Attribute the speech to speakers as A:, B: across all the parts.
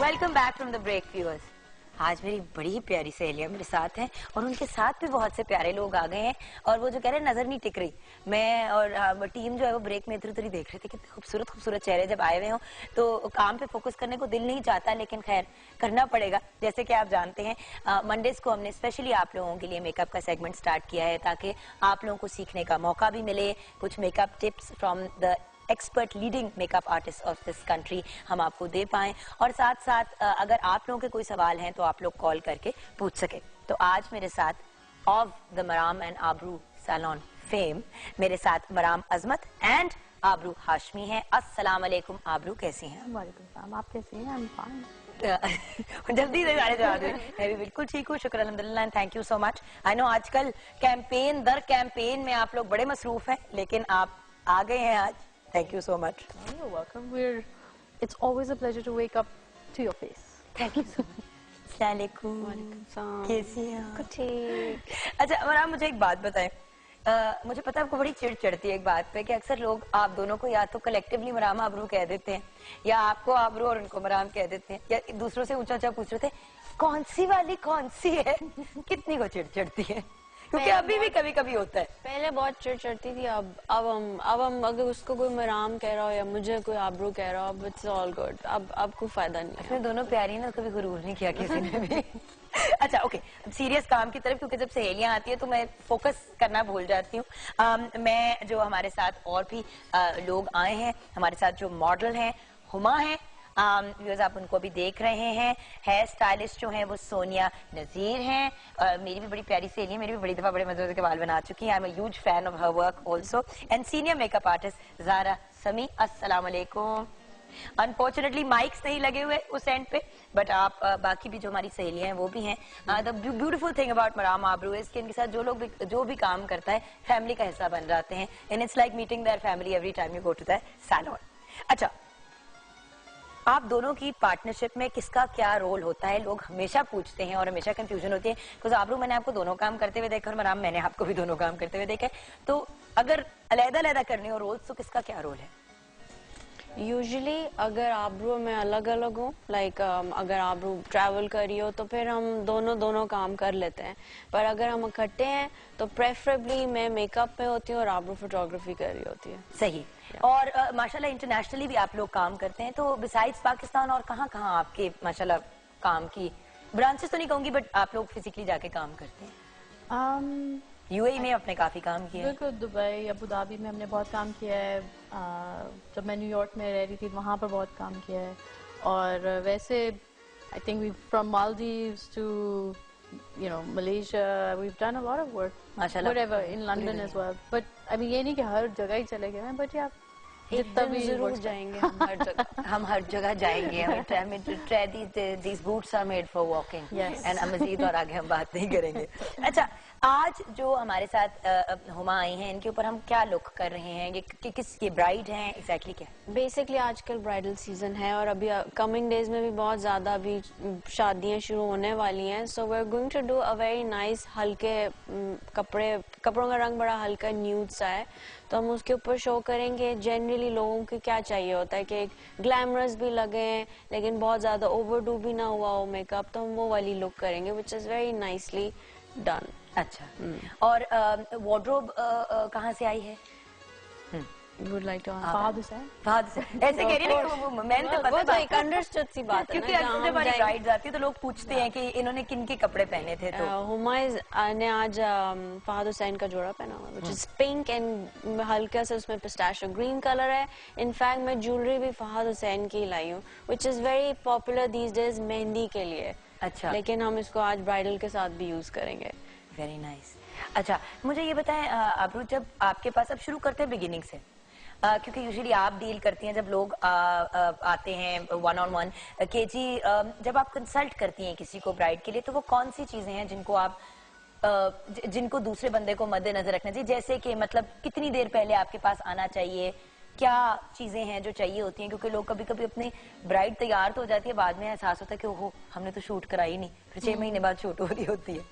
A: Welcome back from the break viewers. आज मेरी बड़ी प्यारी सहेलियां मेरे साथ हैं और उनके साथ भी बहुत से प्यारे लोग आ गए हैं और वो जो कह रहे हैं नजर नहीं टिक रही. मैं और टीम जो है वो ब्रेक में इधर उधर ही देख रहे थे कितने खूबसूरत खूबसूरत चेहरे जब आए हुए हों तो काम पे फोकस करने को दिल नहीं चाहता, लेकिन खैर करना पड़ेगा. जैसे कि आप जानते हैं मंडेज को हमने स्पेशली आप लोगों के लिए मेकअप का सेगमेंट स्टार्ट किया है ताकि आप लोगों को सीखने का मौका भी मिले. कुछ makeup tips from the expert leading makeup artist of this country हम आपको दे पाएं और साथ साथ अगर आप लोगों के कोई सवाल हैं तो आप लोग कॉल करके पूछ सके. तो आज मेरे साथ of the Maram and Aabroo salon fame मेरे साथ मराम अजमत एंड आबरू हाशमी हैं. अस्सलाम वालेकुम आबरू, कैसी हैं?
B: वालेकुम सलाम, आप कैसी हैं? I'm fine.
A: जल्दी से सारे जवाब दें. मैं भी बिल्कुल ठीक हूँ, शुक्र अल्हम्दुलिल्लाह, thank you so much. I know आजकल कैंपेन दर कैंपेन में आप लोग बड़े मसरूफ हैं, लेकिन आप आ गए हैं आज. Thank you so much.
B: You're welcome. It's always a pleasure to wake up to your face.
A: Thank you so much. अस्सलामुअलैकुम. कैसी हैं?
B: ठीक.
A: अच्छा मराम, मुझे एक बात बताएं. मुझे पता है आपको बड़ी चिढ़ चढ़ती है एक बात पे कि अक्सर लोग आप दोनों को या तो कलेक्टिवली मराम आबरू कह देते हैं या आपको आबरू और उनको मराम कह देते हैं या दूसरों से ऊंचा ऊंचा पूछ रहे थे कौन सी वाली कौन सी है. कितनी को चिढ़ चढ़ती है? क्योंकि अभी भी कभी कभी होता है.
C: पहले बहुत चिढ़ चढ़ती थी. अब हम अगर उसको कोई मराम कह रहा हो या मुझे कोई आबरू कह रहा हो, इट्स ऑल गुड. अब कोई फायदा नहीं है.
A: इसमें दोनों प्यारी ना, कभी गुरूर नहीं किया किसी ने भी. अच्छा ओके, सीरियस काम की तरफ, क्योंकि जब सहेलियां आती है तो मैं फोकस करना भूल जाती हूँ. मैं जो हमारे साथ और भी लोग आए हैं, हमारे साथ जो मॉडल हैं हुमा हैं, आप उनको भी देख रहे हैं. हेयर स्टाइलिस्ट जो हैं वो सोनिया नजीर हैं. मेरी भी बड़ी प्यारी सहेली है, मेरी भी बड़ी दफा बड़े मजे के बाल बना चुकी है. I am a huge fan of her work also. And senior makeup artist Zara Sami. अस्सलाम वालेकुम. अनफॉर्चुनेटली माइक्स नहीं लगे हुए उस एंड पे, बट आप बाकी भी जो हमारी सहेलियां हैं वो भी हैं. The beautiful thing about Maram Aabroo is कि इनके साथ जो भी काम करता है फैमिली का हिस्सा बन जाते हैं. And it's like meeting their family every time you go to the salon. अच्छा, आप दोनों की पार्टनरशिप में किसका क्या रोल होता है? लोग हमेशा पूछते हैं और हमेशा कंफ्यूजन होती है. बिकॉज आबरू मैंने आपको दोनों काम करते हुए देखा और मराम मैंने आपको भी दोनों काम करते हुए देखा है. तो अगर अलग-अलग करने हो रोल्स तो किसका क्या रोल है?
C: यूजुअली अगर आबरू में अलग अलग हो, लाइक अगर आबरू ट्रैवल करी हो तो फिर हम दोनों काम कर लेते हैं. पर अगर हम इकट्ठे हैं तो प्रेफरेबली मैं मेकअप में होती हूँ और आबरू फोटोग्राफी कर रही होती है.
A: सही. और माशाल्लाह इंटरनेशनली भी आप लोग काम करते हैं. तो बिसाइड्स पाकिस्तान और कहाँ आपके माशाल्लाह काम की ब्रांचेस तो नहीं कहूंगी, बट आप लोग फिजिकली जाके काम करते हैं? यूएई में आपने काफी काम किया है.
B: बिल्कुल, दुबई, अबू धाबी में हमने बहुत काम किया है. जब मैं न्यूयॉर्क में रह रही थी वहाँ पर बहुत काम किया है. और वैसे I think we from Maldives to Malaysia, we've done a lot of work. Whatever, in London as well. But I mean, ये नहीं कि हर जगह ही चले गए हैं, but yeah,
C: जितना भी जरूर जाएंगे हम हर जगह.
A: हम हर जगह जाएंगे. These boots are made for walking.
B: Yes.
A: And मज़ीद और आगे हम बात नहीं करेंगे. अच्छा, आज जो हमारे साथ हुमा आई हैं, इनके ऊपर हम क्या लुक कर रहे हैं? ये किसकी ब्राइड हैं एग्जैक्टली क्या?
C: बेसिकली आजकल ब्राइडल सीजन है और अभी कमिंग डेज में भी बहुत ज्यादा अभी शादियां शुरू होने वाली हैं. So we are going to do a very nice हल्के कपड़ों का रंग बड़ा हल्का न्यूड सा है, तो हम उसके ऊपर शो करेंगे. जनरली लोगों को क्या चाहिए होता है कि एक ग्लैमरस भी लगे लेकिन बहुत ज्यादा ओवरडू भी ना हुआ हो मेकअप, तो हम वो वाली लुक करेंगे which is very nicely done.
A: अच्छा. और वार्डरोब कहाँ से आई है?
C: Would like to
B: Fahad Hussain.
A: ऐसे कह रही है, मैंने तो
C: वो तो
A: पता
C: एक अंडरस्टूड सी बात है.
A: क्योंकि अक्सर जब हमारी ब्राइड्स आती है तो लोग पूछते हैं कि इन्होंने किन के कपड़े पहने थे. तो
C: हुमा ने आज फहद हुसैन का जोड़ा पहना हुआ which is pink and हल्का सा उसमें पिस्ताशियो ग्रीन कलर है. इनफैक्ट मैं ज्वेलरी भी फहद हुसैन की लाई हूँ which is very popular these days mehndi के लिए.
A: अच्छा.
C: लेकिन हम इसको आज ब्राइडल के साथ भी यूज करेंगे.
A: Very nice. अच्छा, मुझे ये बताएं आबरू, जब आपके पास अब शुरू करते हैं बिगिनिंग से, क्योंकि यूजुअली आप डील करती हैं जब लोग आते हैं वन ऑन वन के जी, जब आप कंसल्ट करती हैं किसी को ब्राइड के लिए, तो वो कौन सी चीजें हैं जिनको दूसरे बंदे को मद्देनजर रखना चाहिए? जैसे कि मतलब कितनी देर पहले आपके पास आना चाहिए, क्या चीजें हैं जो चाहिए होती हैं? क्योंकि लोग कभी कभी अपनी ब्राइड तैयार तो हो जाती है, बाद में एहसास होता है कि ओहो हमने तो शूट कराई नहीं, फिर 6 महीने बाद शूट हो रही होती है.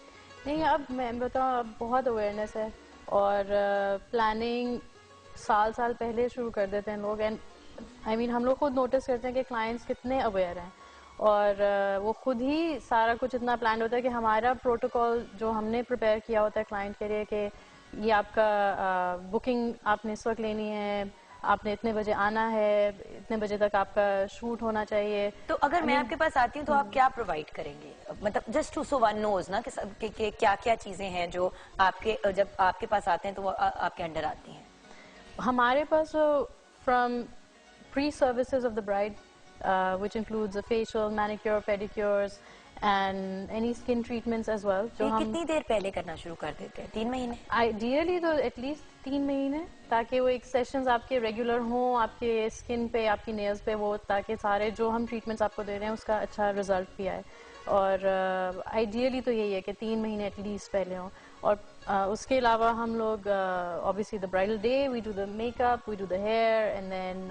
B: नहीं, अब मैं बताऊँ, अब बहुत अवेयरनेस है और प्लानिंग साल पहले शुरू कर देते हैं लोग. एंड आई मीन हम लोग खुद नोटिस करते हैं कि क्लाइंट्स कितने अवेयर हैं اور وہ خود ہی سارا کچھ اتنا پلان ہوتا ہے کہ ہمارا پروٹوکول جو ہم نے پریپیئر کیا ہوتا ہے کلائنٹ کے لیے کہ یہ آپ کا بکنگ آپ نے اس وقت لینی ہے, آپ نے اتنے بجے آنا ہے, اتنے بجے تک آپ کا شوٹ ہونا چاہیے.
A: تو اگر میں آپ کے پاس آتی ہوں تو آپ کیا پرووائڈ کریں گے, مطلب جسٹ سو ون نوز نا کہ کیا کیا چیزیں ہیں جو آپ کے جب آپ کے پاس آتے ہیں تو وہ آپ کے انڈر آتی ہیں؟
B: ہمارے پاس from pre services of the bride which includes a facial, manicure, pedicures and any skin treatments as well. جو ہم
A: کتنی دیر پہلے کرنا شروع کر دیتے ہیں؟ 3 مہینے
B: آئیڈیلی تو ایٹ لیسٹ 3 مہینے, تاکہ وہ ایک سیشنز آپ کے ریگولر ہوں آپ کے اسکن پہ, آپ کی نیلز پہ, وہ تاکہ سارے جو ہم ٹریٹمنٹس آپ کو دے رہے ہیں اس کا اچھا رزلٹ بھی آئے. اور آئیڈیلی تو یہی ہے کہ 3 مہینے ایٹ لیسٹ پہلے ہوں. اور اس کے علاوہ ہم لوگ obviously the bridal day we do the makeup, we do the hair and then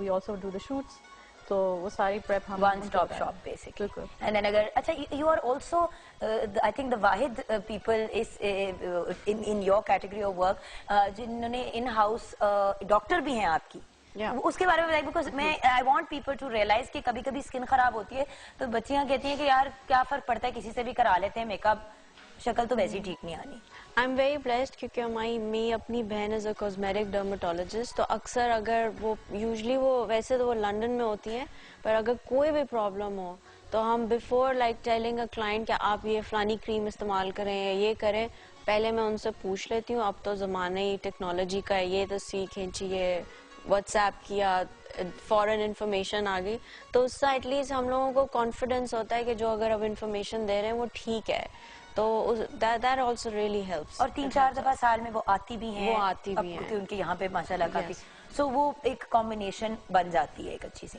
B: we also do the shoots. تو وہ ساری پریپ ہم
A: one stop shop basically. And then اگر اچھا you are also I think the واحد people is in your category of work جنہوں نے in house doctor بھی ہیں آپ کی. اس کے بارے میں بتائیے, بیکاز میں I want people to realize کہ کبھی کبھی اسکن خراب ہوتی ہے تو بچیاں کہتی ہیں کہ یار کیا فرق پڑتا ہے, کسی سے بھی کرا لیتے ہیں میک اپ, شکل تو ویسی ٹھیک نہیں آنی.
C: I'm very blessed کیونکہ میری اپنی بہن is a cosmetic dermatologist, تو اکثر اگر وہ یوزلی وہ ویسے تو وہ لنڈن میں ہوتی ہیں, پر اگر کوئی بھی پرابلم ہو تو ہم before like telling a client کہ آپ یہ فلانی کریم استعمال کریں یا یہ کریں, پہلے میں ان سے پوچھ لیتی ہوں. اب تو زمانہ ہی ٹیکنالوجی کا ہے, یہ تصویر کھینچی, یہ واٹس ایپ کیا, فوراً انفارمیشن آ گئی, تو اس سے ایٹ لیسٹ ہم لوگوں کو کانفیڈینس ہوتا ہے کہ جو اگر اب انفارمیشن دے رہے ہیں وہ ٹھیک ہے. تو that also really helps.
A: اور 3-4 دفعہ سال میں وہ آتی بھی ہیں,
C: وہ آتی بھی ہیں
A: ان کے یہاں پہ ماشاءاللہ کافی, سو وہ ایک کمبینیشن بن جاتی ہے ایک اچھی سی.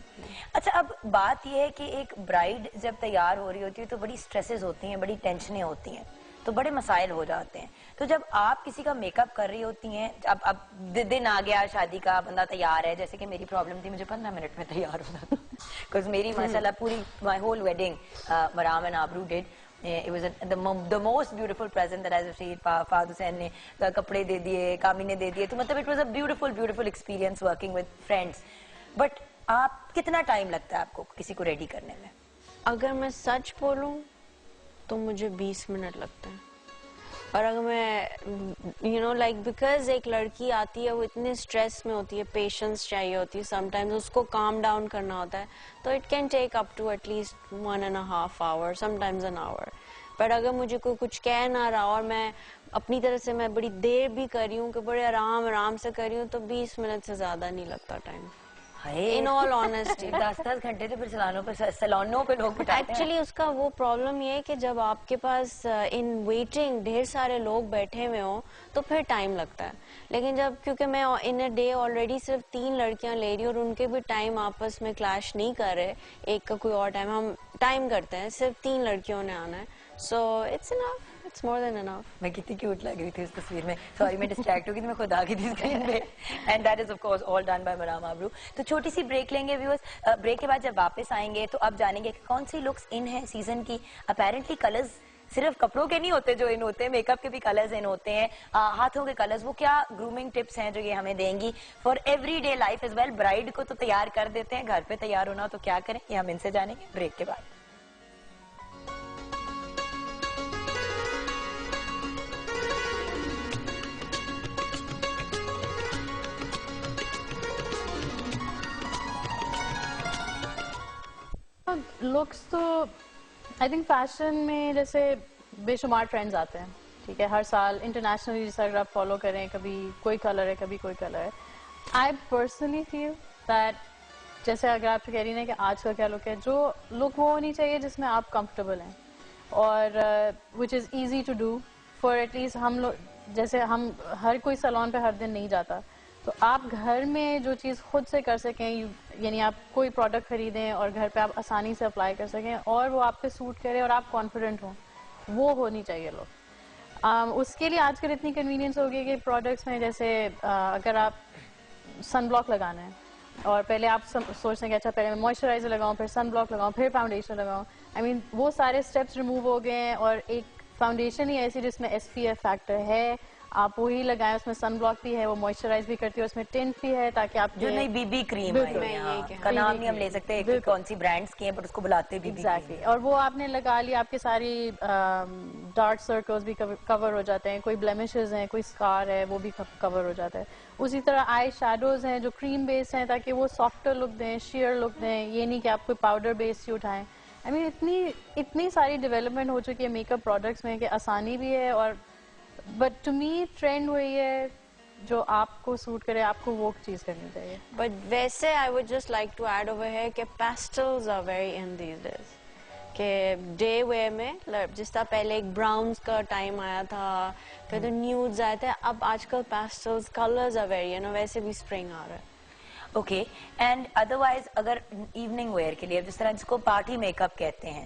A: اچھا اب بات یہ ہے کہ ایک برائڈ جب تیار ہو رہی ہوتی ہے تو بڑی سٹریسز ہوتی ہیں, بڑی ٹینشنیں ہوتی ہیں, تو بڑے مسائل ہو جاتے ہیں. تو جب آپ کسی کا میک اپ کر رہی ہوتی ہیں, اب دن آ گیا شادی کا, بندہ تیار ہے, جیسے کہ میری پرابلم تھی, مجھے 15 منٹ میں تیار ہونا تھا بیکاز میری ماشاءاللہ پوری my whole wedding Maram and Aabroo did. It was the most beautiful present that I received. Fahad Hussain نے کپڑے دے دیے, کامی نے دے دیے, تو مطلب it was a beautiful experience working with friends. But آپ کتنا ٹائم لگتا ہے آپ کو کسی کو ریڈی کرنے میں؟
C: اگر میں سچ بولوں تو مجھے 20 منٹ لگتے ہیں. اور اگر میں لائک بیکاز ایک لڑکی آتی ہے وہ اتنے اسٹریس میں ہوتی ہے, پیشنس چاہیے ہوتی ہے, سم ٹائمز اس کو کام ڈاؤن کرنا ہوتا ہے, تو it can take up to at least 1.5 hour, sometimes an hour. But اگر مجھے کوئی کچھ کہہ نہ رہا اور میں اپنی طرف سے میں بڑی دیر بھی کر رہی ہوں کہ بڑے آرام سے کر رہی ہوں, تو 20 منٹ سے زیادہ نہیں لگتا ٹائم. In all honesty
A: 10 گھنٹے تو پھر سیلونوں پہ لوگ بٹاتے ہیں.
C: ایکچولی اس کا وہ پرابلم یہ ہے کہ جب آپ کے پاس ان ویٹنگ ڈھیر سارے لوگ بیٹھے ہوئے ہوں تو پھر ٹائم لگتا ہے. لیکن جب کیونکہ میں ان اے ڈے آلریڈی صرف 3 لڑکیاں لے رہی ہوں اور ان کے بھی ٹائم آپس میں کلیش نہیں کر رہے, ایک کا کوئی اور ٹائم, ہم ٹائم کرتے ہیں, صرف 3 لڑکیوں نے آنا ہے, so it's enough, it's more دین انف.
A: میں کتنی کیوٹ لگ رہی تھی اس تصویر میں, سوری میں ڈسٹریکٹ ہو گئی تھی, میں خود آ گئی تھی اسکرین پہ. And that is of course all done by Maram Aabroo. تو چھوٹی سی بریک لیں گے ویورز, بریک کے بعد جب واپس آئیں گے تو اب جانیں گے کہ کون سی لکس ان ہے سیزن کی. اپیرنٹلی کلرز صرف کپڑوں کے نہیں ہوتے جو ان ہوتے ہیں, میک اپ کے بھی کلرز ان ہوتے ہیں, ہاتھوں کے کلرز, وہ کیا گرومنگ ٹپس ہیں جو یہ ہمیں دیں گی for every day life as well. Bride کو تو تیار کر دیتے ہیں, گھر پہ تیار ہونا تو کیا کریں, یہ ہم ان سے جانیں گے بریک کے بعد.
B: لکس تو آئی تھنک فیشن میں جیسے بے شمار ٹرینڈز آتے ہیں, ٹھیک ہے, ہر سال انٹرنیشنلی جیسے اگر آپ فالو کریں, کبھی کوئی کلر ہے کبھی کوئی کلر ہے. آئی پرسنلی فیل دیٹ جیسے اگر آپ سے کہہ رہی ہیں کہ آج کا کیا لک ہے, جو لک وہ ہونی چاہیے جس میں آپ کمفرٹیبل ہیں اور which is easy to do for at least ہم لوگ, جیسے ہم ہر کوئی سیلون پہ ہر دن نہیں جاتا, تو آپ گھر میں جو چیز خود سے کر سکیں, یعنی آپ کوئی پروڈکٹ خریدیں اور گھر پہ آپ آسانی سے اپلائی کر سکیں اور وہ آپ پہ سوٹ کرے اور آپ کانفیڈنٹ ہوں, وہ ہونی چاہیے لوگ. اس کے لیے آج کل اتنی کنوینئنس ہو گئی کہ پروڈکٹس میں جیسے اگر آپ سن بلاک لگانا ہے اور پہلے آپ سوچتے ہیں کہ اچھا پہلے میں موئسچرائزر لگاؤں, پھر سن بلاک لگاؤں, پھر فاؤنڈیشن لگاؤں, آئی مین وہ سارے اسٹیپس ریموو ہو گئے ہیں. اور ایک فاؤنڈیشن ہی ایسی جس میں SPF فیکٹر ہے, آپ وہی لگائیں, اس میں سن بلاک بھی ہے, وہ موئسچرائز بھی کرتی ہے, اس میں ٹنٹ بھی ہے تاکہ آپ
A: جو نئی بی بی کریم کا نام نہیں ہم لے سکتے کہ کون سی برانڈس کی ہیں, بٹ اس کو بلاتے بی بی کریم.
B: اور وہ آپ نے لگا لی, آپ کی ساری ڈارک سرکلز بھی کور ہو جاتے ہیں, کوئی بلیمشز ہیں, کوئی اسکار ہے, وہ بھی کور ہو جاتا ہے. اسی طرح آئی شیڈوز ہیں جو کریم بیس ہیں, تاکہ وہ سافٹر لک دیں, شیئر لک دیں, یہ نہیں کہ آپ کوئی پاؤڈر بیس ہی اٹھائیں. آئی مین اتنی ساری ڈیولپمنٹ ہو چکی ہے میک اپ پروڈکٹس میں کہ آسانی بھی ہے, اور بٹ ٹو می ٹرینڈ وہی ہے جو آپ کو سوٹ کرے, آپ کو وہ چیز کرنی چاہیے.
C: بٹ ویسے I would just like to add over ہے کہ pastels are very in these days, کہ ڈے وے میں جس طرح پہلے ایک براؤنز کا ٹائم آیا تھا, پھر تو نیوڈز آئے تھے, اب آج کل پیسٹلز کلرز آر ویری ویسے بھی اسپرنگ آ رہا ہے.
A: اوکے, اینڈ ادروائز اگر ایوننگ ویئر کے لیے جس طرح جس کو پارٹی میک اپ کہتے ہیں,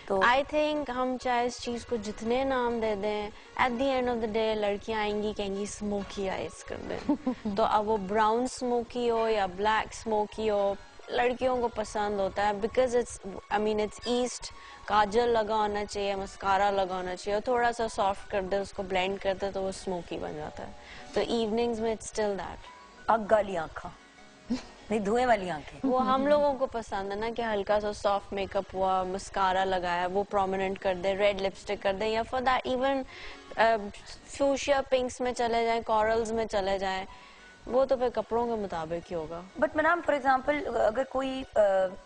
A: تو
C: آئی تھنک ہم چاہے اس چیز کو جتنے نام دے دیں, at the end of the day لڑکیاں آئیں گی کہیں گی اسموکی آئیز کر دیں. تو اب وہ براؤن اسموکی ہو یا بلیک اسموکی ہو, لڑکیوں کو پسند ہوتا ہے, بیکاز اٹس ایسٹ. کاجل لگا ہونا چاہیے, مسکارا لگا ہونا چاہیے, اور تھوڑا سا سافٹ کر دے, اس کو بلینڈ کر دے تو وہ اسموکی بن جاتا ہے. تو ایوننگز میں اٹس اسٹل دیٹ.
A: آگ والی آنکھاں نہیں, دھوئیں والی آنکھیں.
C: وہ ہم لوگوں کو پسند ہے نا کہ ہلکا سا سافٹ میک اپ ہوا, مسکارا لگایا, وہ پرومیننٹ کر دے, ریڈ لپسٹک کر دے, یا فار دیٹ ایون فیوشیا پنکس میں چلے جائیں, کورلز میں چلے جائیں, وہ تو پھر کپڑوں کے مطابق ہی ہوگا.
A: بٹ میم فار ایگزامپل اگر کوئی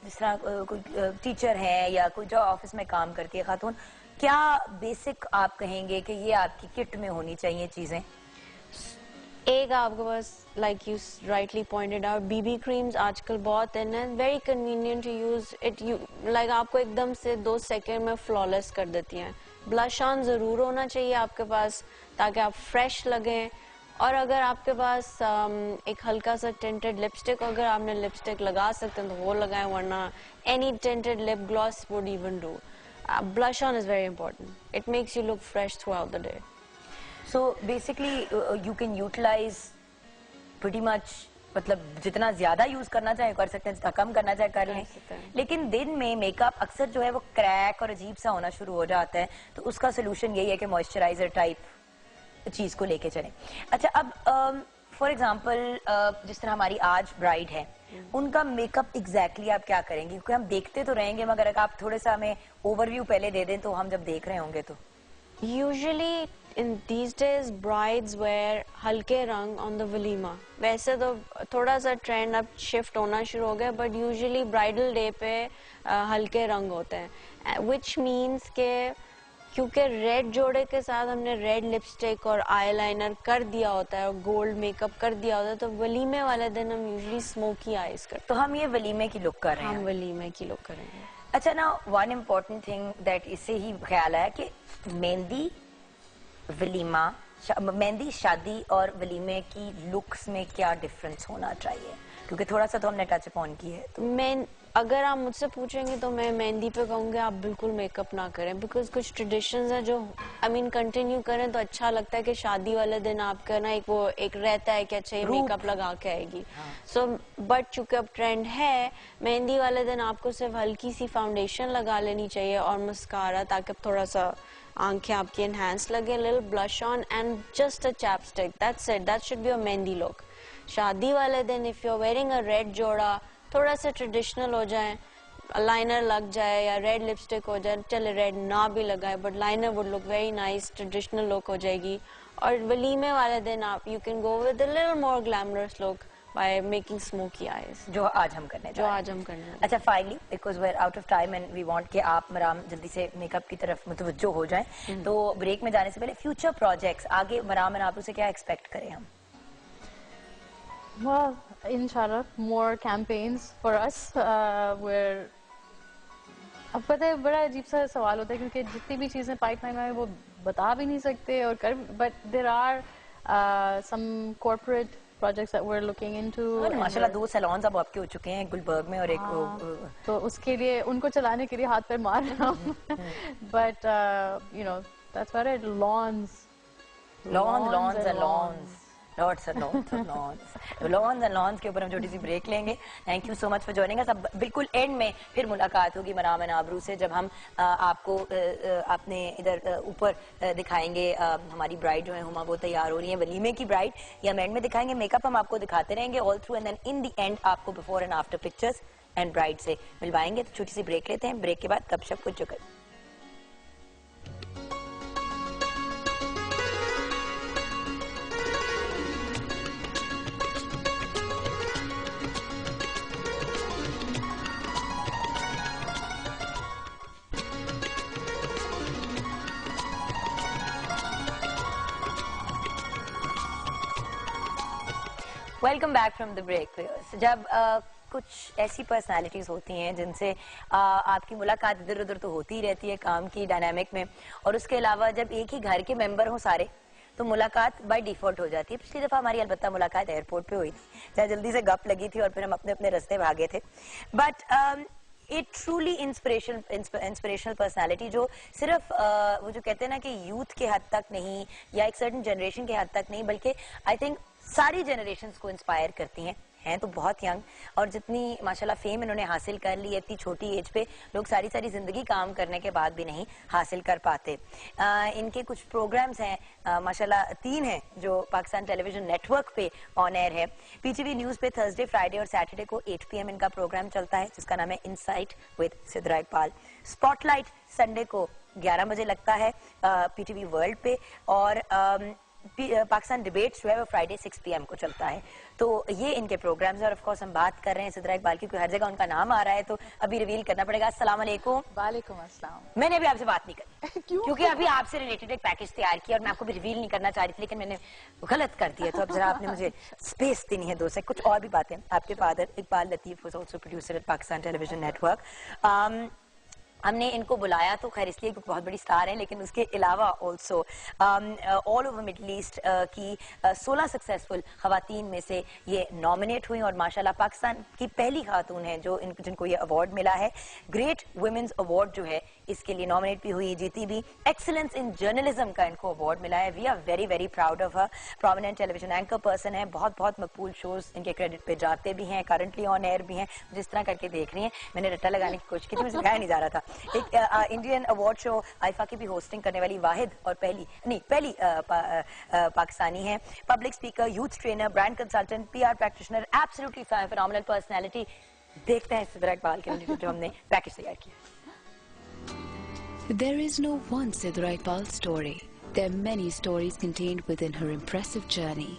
A: جس طرح کوئی ٹیچر ہے یا کوئی جو آفس میں کام کرتی ہے خاتون, کیا بیسک آپ کہیں گے کہ یہ آپ کی کٹ میں ہونی چاہیے چیزیں؟
C: ایک آپ کے پاس like you rightly pointed out, BB بی کریمز آج کل بہت ان ہے, very convenient to use it, like آپ کو ایک دم سے 2 سیکنڈ میں فلالیس کر دیتی ہیں. بلش آن ضرور ہونا چاہیے آپ کے پاس تاکہ آپ فریش لگیں, اور اگر آپ کے پاس ایک ہلکا سا ٹینٹڈ لپسٹک, اگر آپ نے لپسٹک لگا سکتے ہیں تو وہ لگائیں, ورنہ any tinted lip gloss would even do. Blush on is very important, it makes you look fresh throughout the day.
A: So basically you can utilize pretty much, مطلب جتنا زیادہ یوز کرنا چاہے کر سکتے ہیں, جتنا کم کرنا چاہے کر لیں. لیکن دن میں میک اپ اکثر جو ہے وہ کریک اور عجیب سا ہونا شروع ہو جاتا ہے, تو اس کا سولوشن یہی ہے کہ موئسچرائزر ٹائپ چیز کو لے کے چلیں. اچھا, اب فار ایگزامپل جس طرح ہماری آج برائڈ ہے, ان کا میک اپ ایگزیکٹلی آپ کیا کریں گے؟ کیونکہ ہم دیکھتے تو رہیں گے, مگر اگر آپ تھوڑا سا ہمیں اوور ویو پہلے دے دیں تو ہم جب دیکھ رہے ہوں گے تو.
C: Usually in these days brides wear ہلکے رنگ on the walima. ویسے تو تھوڑا سا ٹرینڈ اب شفٹ ہونا شروع ہو گیا, بٹ یوزلی برائڈل ڈے پہ ہلکے رنگ ہوتے ہیں, which means کہ کیونکہ ریڈ جوڑے کے ساتھ ہم نے ریڈ لپسٹک اور آئی لائنر کر دیا ہوتا ہے اور گولڈ میک اپ کر دیا ہوتا ہے, تو ولیمے والے دن ہم یوزلی اسموکی آئیز کرتے ہیں.
A: تو ہم یہ ولیمے کی لک کر رہے ہیں.
C: ہم ولیمے کی لک کریں گے.
A: اچھا نا, ون امپورٹنٹ تھنگ دیٹ اس سے ہی خیال آیا کہ مہندی ولیمہ, مہندی شادی اور ولیمے کی لکس میں کیا ڈفرنس ہونا چاہیے؟ کیونکہ تھوڑا سا تو ہم نے ٹچ اپون کی ہے. تو
C: میں اگر آپ مجھ سے پوچھیں گے تو میں مہندی پہ کہوں گی آپ بالکل میک اپ نہ کریں, بیکاز کچھ ٹریڈیشنز ہیں جو کنٹینیو کریں تو اچھا لگتا ہے کہ شادی والے دن آپ کا نا ایک رہتا ہے کہ اچھا یہ میک اپ لگا کے آئے گی. سو بٹ چونکہ اب ٹرینڈ ہے, مہندی والے دن آپ کو صرف ہلکی سی فاؤنڈیشن لگا لینی چاہیے اور مسکارا, تاکہ تھوڑا سا آنکھیں آپ کی انہینس لگے, little blush on and just a chapstick, that's it, that should be a mehndi look. شادی والے دن if you are wearing a red jora, تھوڑا سا ٹریڈیشنل ہو جائیں, لائنر لگ جائے یا ریڈ لپسٹک ہو جائے, چلے ریڈ نہ بھی لگائے but liner would look very nice, traditional look ہو جائے گی. اور ولیمے والے دن آپ you can go with a little more glamorous look by making smoky eyes,
A: جو آج ہم کرنے
C: جو آج ہم کرنے.
A: اچھا, finally because we are out of time and we want کہ آپ مرام جلدی سے میک اپ کی طرف متوجہ ہو جائیں, تو بریک میں جانے سے پہلے فیوچر پروجیکٹس آگے مرام آپ سے کیا ایکسپیکٹ کریں ہم؟
B: Well, inshallah, more campaigns for us. Where اب پتہ ہے بڑا عجیب سا سوال ہوتا ہے کیونکہ جتنی بھی چیزیں پائپ لائن میں وہ بتا بھی نہیں سکتے اور کر, but there are some corporate projects that we're looking into.
A: ماشاءاللہ 2 سیلونز اب آپ کے ہو چکے ہیں گلبرگ میں, اور ایک
B: تو اس کے لیے ان کو چلانے کے لیے ہاتھ پیر مار رہا ہوں, but you know that's what it lawns
A: lawns and lawns lots and lawns of lawns, lawns and lawns के ऊपर हम छोटी सी ब्रेक लेंगे. Thank you so much for joining us. अब बिल्कुल एंड में फिर मुलाकात होगी मराम एंड आबरू से, जब हम आपको अपने इधर ऊपर दिखाएंगे. हमारी ब्राइड जो है हुमा वो तैयार हो रही है, वलीमे की ब्राइड, या हम एंड में दिखाएंगे. मेकअप हम आपको दिखाते रहेंगे all through, and then in the end आपको before and after pictures and bride से मिलवाएंगे. तो छोटी सी ब्रेक लेते हैं, ब्रेक के बाद गपशप कुछ चुकर. Welcome back from the break. जब कुछ ऐसी पर्सनालिटीज होती हैं जिनसे आपकी मुलाकात इधर उधर तो होती ही रहती है काम की डायनामिक में, और उसके अलावा जब एक ही घर के मेंबर हों सारे, तो मुलाकात बाय डिफॉल्ट हो जाती है. पिछली दफा हमारी अलबत्ता मुलाकात एयरपोर्ट पे हुई थी, जहाँ जल्दी से गप लगी थी और फिर हम अपने अपने रास्ते भागे थे. बट एक ट्रूली इंस्पिरेशनल पर्सनालिटी जो सिर्फ वो जो कहते हैं ना कि यूथ के हद तक नहीं या एक सर्टन जनरेशन के हद तक नहीं, बल्कि आई थिंक सारी जनरेशन्स को इंस्पायर करती हैं तो बहुत यंग, और जितनी माशाल्लाह फेम इन्होंने हासिल कर ली इतनी छोटी एज पे, लोग सारी सारी जिंदगी काम करने के बाद भी नहीं हासिल कर पाते. इनके कुछ प्रोग्राम्स हैं माशाल्लाह 3 हैं जो पाकिस्तान टेलीविजन नेटवर्क पे ऑन एयर है. पीटीवी न्यूज पे थर्सडे, फ्राइडे और सैटरडे को 8 PM इनका प्रोग्राम चलता है जिसका नाम है insight with Sidra Iqbal. Spotlight Sunday को 11 बजे लगता है पीटीवी वर्ल्ड पे, और पाकिस्तान डिबेट्स जो है वो फ्राइडे 6 PM को चलता है. तो ये इनके प्रोग्राम्स हैं, और ऑफ कोर्स हम बात कर रहे हैं सिद्रा इकबाल की, क्योंकि हर जगह उनका नाम आ रहा है तो अभी रिवील करना पड़ेगा. अस्सलाम वालेकुम.
B: वालेकुम अस्सलाम.
A: मैंने अभी आपसे बात नहीं करी क्योंकि अभी आपसे रिलेटेड एक पैकेज तैयार किया और मैं आपको भी रिवील नहीं करना चाह रही थी, लेकिन मैंने गलत कर दिया. तो अब जरा आपने मुझे स्पेस देनी है 2 से. कुछ और भी बातें. आपके father Iqbal Latif was also producer at Pakistan television network. हमने इनको बुलाया तो खैर इसलिए क्योंकि बहुत बड़ी स्टार है, लेकिन उसके अलावा also all over middle east की 16 सक्सेसफुल खवातीन में से ये नॉमिनेट हुई, और माशाल्लाह पाकिस्तान की पहली खातून है जो जिनको ये अवार्ड मिला है. ग्रेट वुमेन्स अवार्ड जो है इसके लिए नॉमिनेट भी हुई, जीती भी. एक्सीलेंस इन जर्नलिज्म का इनको अवार्ड मिला है. We are very very proud of her. Prominent television anchor person है, बहुत बहुत मकबूल शोज इनके क्रेडिट पे जाते भी हैं, करंटली ऑन एयर भी हैं. जिस तरह करके देख रही हैं, मैंने रट्टा लगाने की कोशिश की थी, मुझे सिखाया नहीं जा रहा था. एक इंडियन अवार्ड शो आईफा की भी होस्टिंग करने वाली वाहिद और पहली पाकिस्तानी है. Public speaker, youth trainer, brand consultant, PR practitioner, absolutely phenomenal personality. देखते हैं सिद्रा इकबाल के लिए जो हमने पैकेज तैयार किया.
D: There is no one Sidra Iqbal story. There are many stories contained within her impressive journey.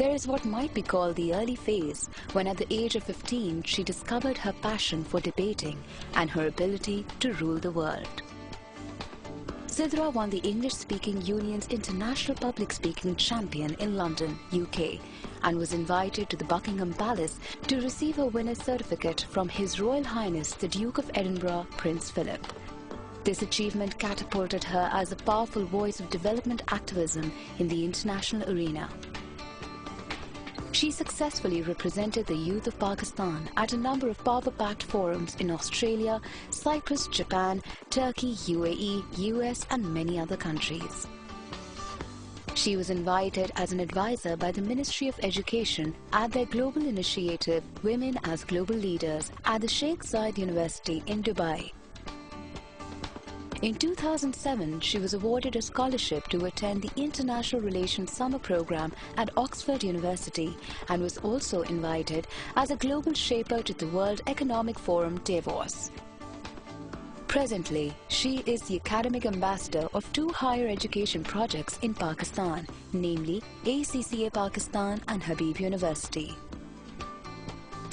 D: There is what might be called the early phase, when at the age of 15 she discovered her passion for debating and her ability to rule the world. Sidra won the English-speaking Union's International Public Speaking Champion in London, UK, and was invited to the Buckingham Palace to receive a winner's certificate from His Royal Highness the Duke of Edinburgh, Prince Philip. This achievement catapulted her as a powerful voice of development activism in the international arena. She successfully represented the youth of Pakistan at a number of power-packed forums in Australia, Cyprus, Japan, Turkey, UAE, US and many other countries. She was invited as an advisor by the Ministry of Education at their global initiative Women as Global Leaders at the Sheikh Zayed University in Dubai. In 2007, she was awarded a scholarship to attend the International Relations Summer Program at Oxford University and was also invited as a global shaper to the World Economic Forum Davos. Presently, she is the academic ambassador of 2 higher education projects in Pakistan, namely ACCA Pakistan and Habib University.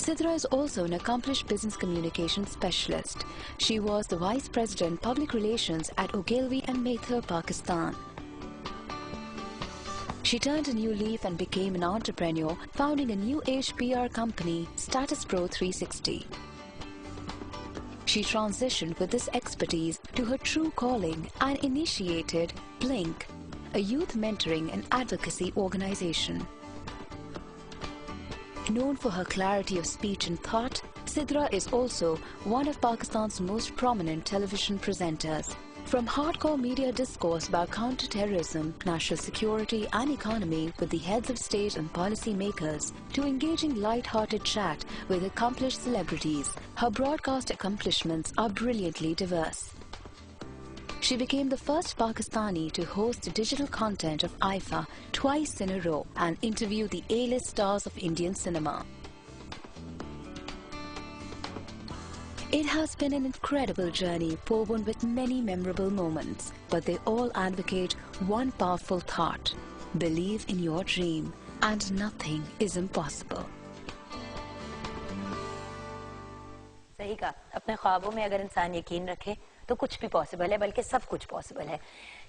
D: Sidra is also an accomplished business communication specialist. She was the Vice President Public Relations at Ogilvy and Mather, Pakistan. She turned a new leaf and became an entrepreneur, founding a new age PR company, Status Pro 360. She transitioned with this expertise to her true calling and initiated Blink, a youth mentoring and advocacy organization. Known for her clarity of speech and thought, Sidra is also one of Pakistan's most prominent television presenters. From hardcore media discourse about counter-terrorism, national security and economy with the heads of state and policy makers, to engaging light-hearted chat with accomplished celebrities, her broadcast accomplishments are brilliantly diverse. She became the first Pakistani to host digital content of IFA twice in a row and interview the A-list stars of Indian cinema. It has been an incredible journey woven with many memorable moments, but they all advocate one powerful thought: believe in your dream and nothing is impossible.
A: सही कहा, अपने ख्वाबों में अगर इंसान यकीन रखे तो कुछ भी पॉसिबल है, बल्कि सब कुछ पॉसिबल है.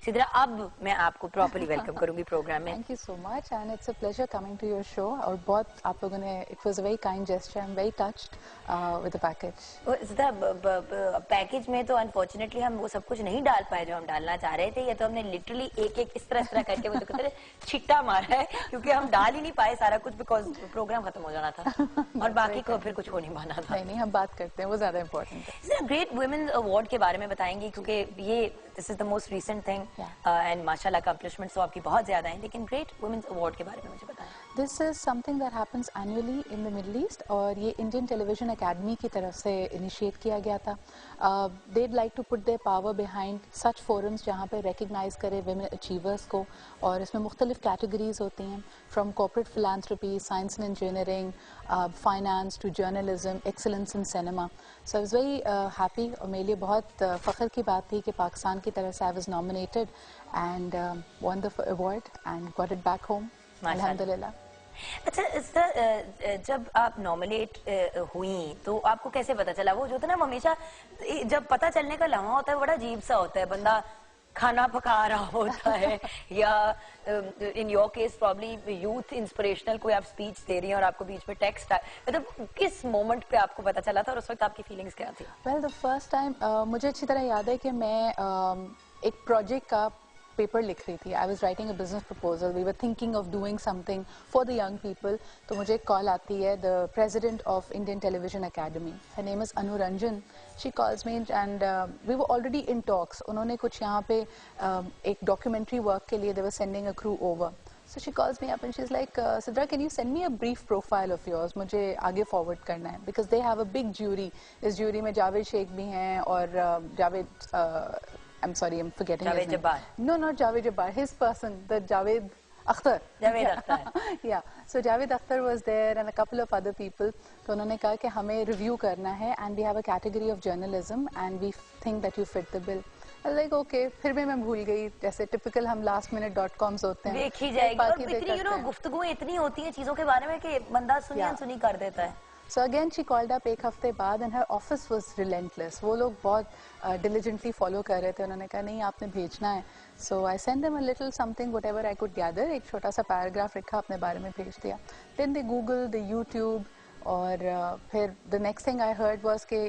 A: सिद्रा, अब मैं आपको प्रॉपर्ली वेलकम करूंगी प्रोग्राम में.
E: Thank you so much and it's a pleasure coming to your show. और बहुत आप लोगों ने, it was a very kind gesture. I'm very touched with the package.
A: Sidra, package में तो अनफॉर्चुनेटली हम वो सब कुछ नहीं डाल पाए जो हम डालना चाह रहे थे. ये तो हमने लिटरली एक एक इस तरह करके वो तो कहते हैं छिट्टा मारा है, क्योंकि हम डाल ही नहीं पाए सारा कुछ, बिकॉज प्रोग्राम खत्म हो जाना था और बाकी को फिर कुछ हो नहीं पाना था.
E: नहीं, हम बात करते हैं, वो ज्यादा इम्पोर्टेंट है.
A: ग्रेट वुमेन्स अवार्ड के बारे में बताएंगी, क्योंकि ये this is the most recent thing and माशाल्लाह अकम्पलिशमेंट्स तो आपकी बहुत ज्यादा हैं, लेकिन ग्रेट वुमेन्स अवार्ड के बारे में मुझे बताएं.
E: This is something that happens annually in the Middle East और ये Indian Television Academy की तरफ से इनिशिएट किया गया था. They'd like to put their power behind such forums जहाँ पे recognize करे women achievers को, और इसमें मुख्तलिफ categories होती हैं, from corporate philanthropy, science and engineering, finance to journalism, excellence in cinema. So I was very happy और मेरे लिए बहुत फ़ख्र की बात थी कि पाकिस्तान की तरफ से I was nominated and won the award and got it back home. Alhamdulillah.
A: अच्छा, जब आप नॉमिनेट हुई तो आपको कैसे पता चला? वो जो होता है ना, हमेशा जब पता चलने का लम्हा होता है बड़ा अजीब सा होता है, बंदा खाना पका रहा होता है या in your case probably youth inspirational कोई आप स्पीच दे रही हैं और आपको बीच में टेक्स्ट आया, मतलब किस मोमेंट पे आपको पता चला था और उस वक्त आपकी फीलिंग्स क्या थी?
E: वेल, द फर्स्ट टाइम मुझे अच्छी तरह याद है कि मैं एक प्रोजेक्ट का पेपर लिख रही थी. I was writing a business proposal. We were thinking of doing something for the young people. तो मुझे एक कॉल आती है, the president of Indian Television Academy, her name is Anu Ranjan. She calls me and we were already in talks. उन्होंने कुछ यहाँ पे एक डॉक्यूमेंट्री वर्क के लिए they were sending a crew over. So she calls me up and she's like, Sidra, can you send me a brief profile of yours? मुझे आगे forward करना है, because they have a big jury. इस jury में जावेद शेख भी हैं और Javed I'm sorry, I'm forgetting his name. Javed Jabbar. No, not Javed Jabbar. His person, the Javed Akhtar.
A: Javed Akhtar.
E: Yeah. So Javed Akhtar was there and a couple of other people. तो उन्होंने कहा कि हमें review करना है and we have a category of journalism and we think that you fit the bill. I was like, okay. फिर भी मैं भूल गई, जैसे typical हम lastminute.coms होते हैं.
A: देखी जाएगी और इतनी गुफ्तगूएं इतनी होती हैं चीजों के बारे में कि बंदा सुनी अनसुनी कर देता है.
E: So again she called up एक हफ्ते बाद and her office was relentless. वो लोग बहुत diligently follow कर रहे थे. उन्होंने कहा नहीं, आपने भेजना है. So I sent them a little something, whatever I could gather. एक छोटा सा paragraph लिखा, अपने बारे में भेज दिया. Then they Google, they YouTube, और फिर the next thing I heard was कि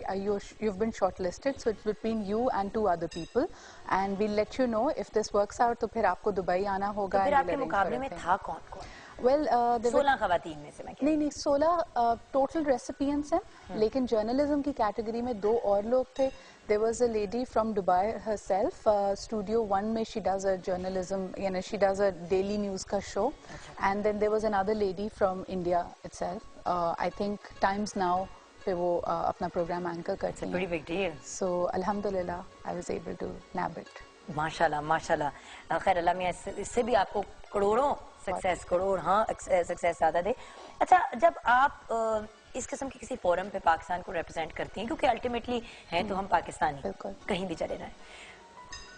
E: you've been shortlisted, so it's between you and 2 other people, and we'll let you know if this works out. तो फिर आपको दुबई आना होगा.
A: तो फिर आपके मुकाबले में था कौन?
E: Well,
A: 16 खवातीन में से मैं
E: नहीं 16 टोटल रेसिपिएंट्स हैं, लेकिन जर्नलिज्म की कैटेगरी में 2 और लोग थे. There was a lady from Dubai herself, Studio One में she does a journalism, यानी she does a daily news का show, and then there was another lady from India itself. I think Times Now पे वो अपना programme anchor करती हैं.
A: Pretty big deal.
E: So alhamdulillah I was able to nab it.
A: माशाल्लाह माशाल्लाह. खैर अल्लाह मियां इससे भी आपको करोड़ों सक्सेस, करोड़ हाँ सक्सेस ज़्यादा दे. अच्छा, जब आप इस किस्म के किसी फोरम पे पाकिस्तान को रिप्रेजेंट करती हैं, क्योंकि अल्टीमेटली हैं तो हम पाकिस्तानी, कहीं भी चले जाएं,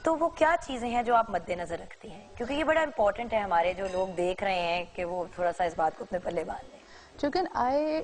A: तो वो क्या चीज़ें हैं जो आप मद्देनजर रखती हैं? क्योंकि ये बड़ा इम्पोर्टेंट है, हमारे जो लोग देख रहे हैं कि वो थोड़ा सा इस बात को अपने पल्ले बांध लें.
E: चूँकि आई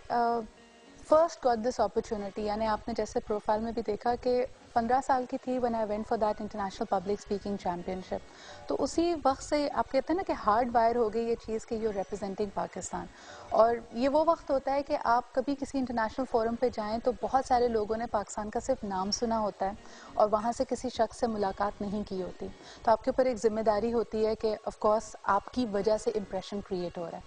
E: फर्स्ट गॉट दिस अपॉर्चुनिटी, यानी आपने जैसे प्रोफाइल में भी देखा कि 15 साल की थी when I went for that international public speaking championship. तो उसी वक्त से आप कहते हैं ना कि हार्ड वायर हो गई ये चीज़ कि यू रिप्रेजेंटिंग पाकिस्तान. और ये वो वक्त होता है कि आप कभी किसी इंटरनेशनल फोरम पे जाएं तो बहुत सारे लोगों ने पाकिस्तान का सिर्फ नाम सुना होता है और वहाँ से किसी शख्स से मुलाकात नहीं की होती. तो आपके ऊपर एक जिम्मेदारी होती है कि ऑफ कोर्स आपकी वजह से इम्प्रेशन क्रिएट हो रहा है.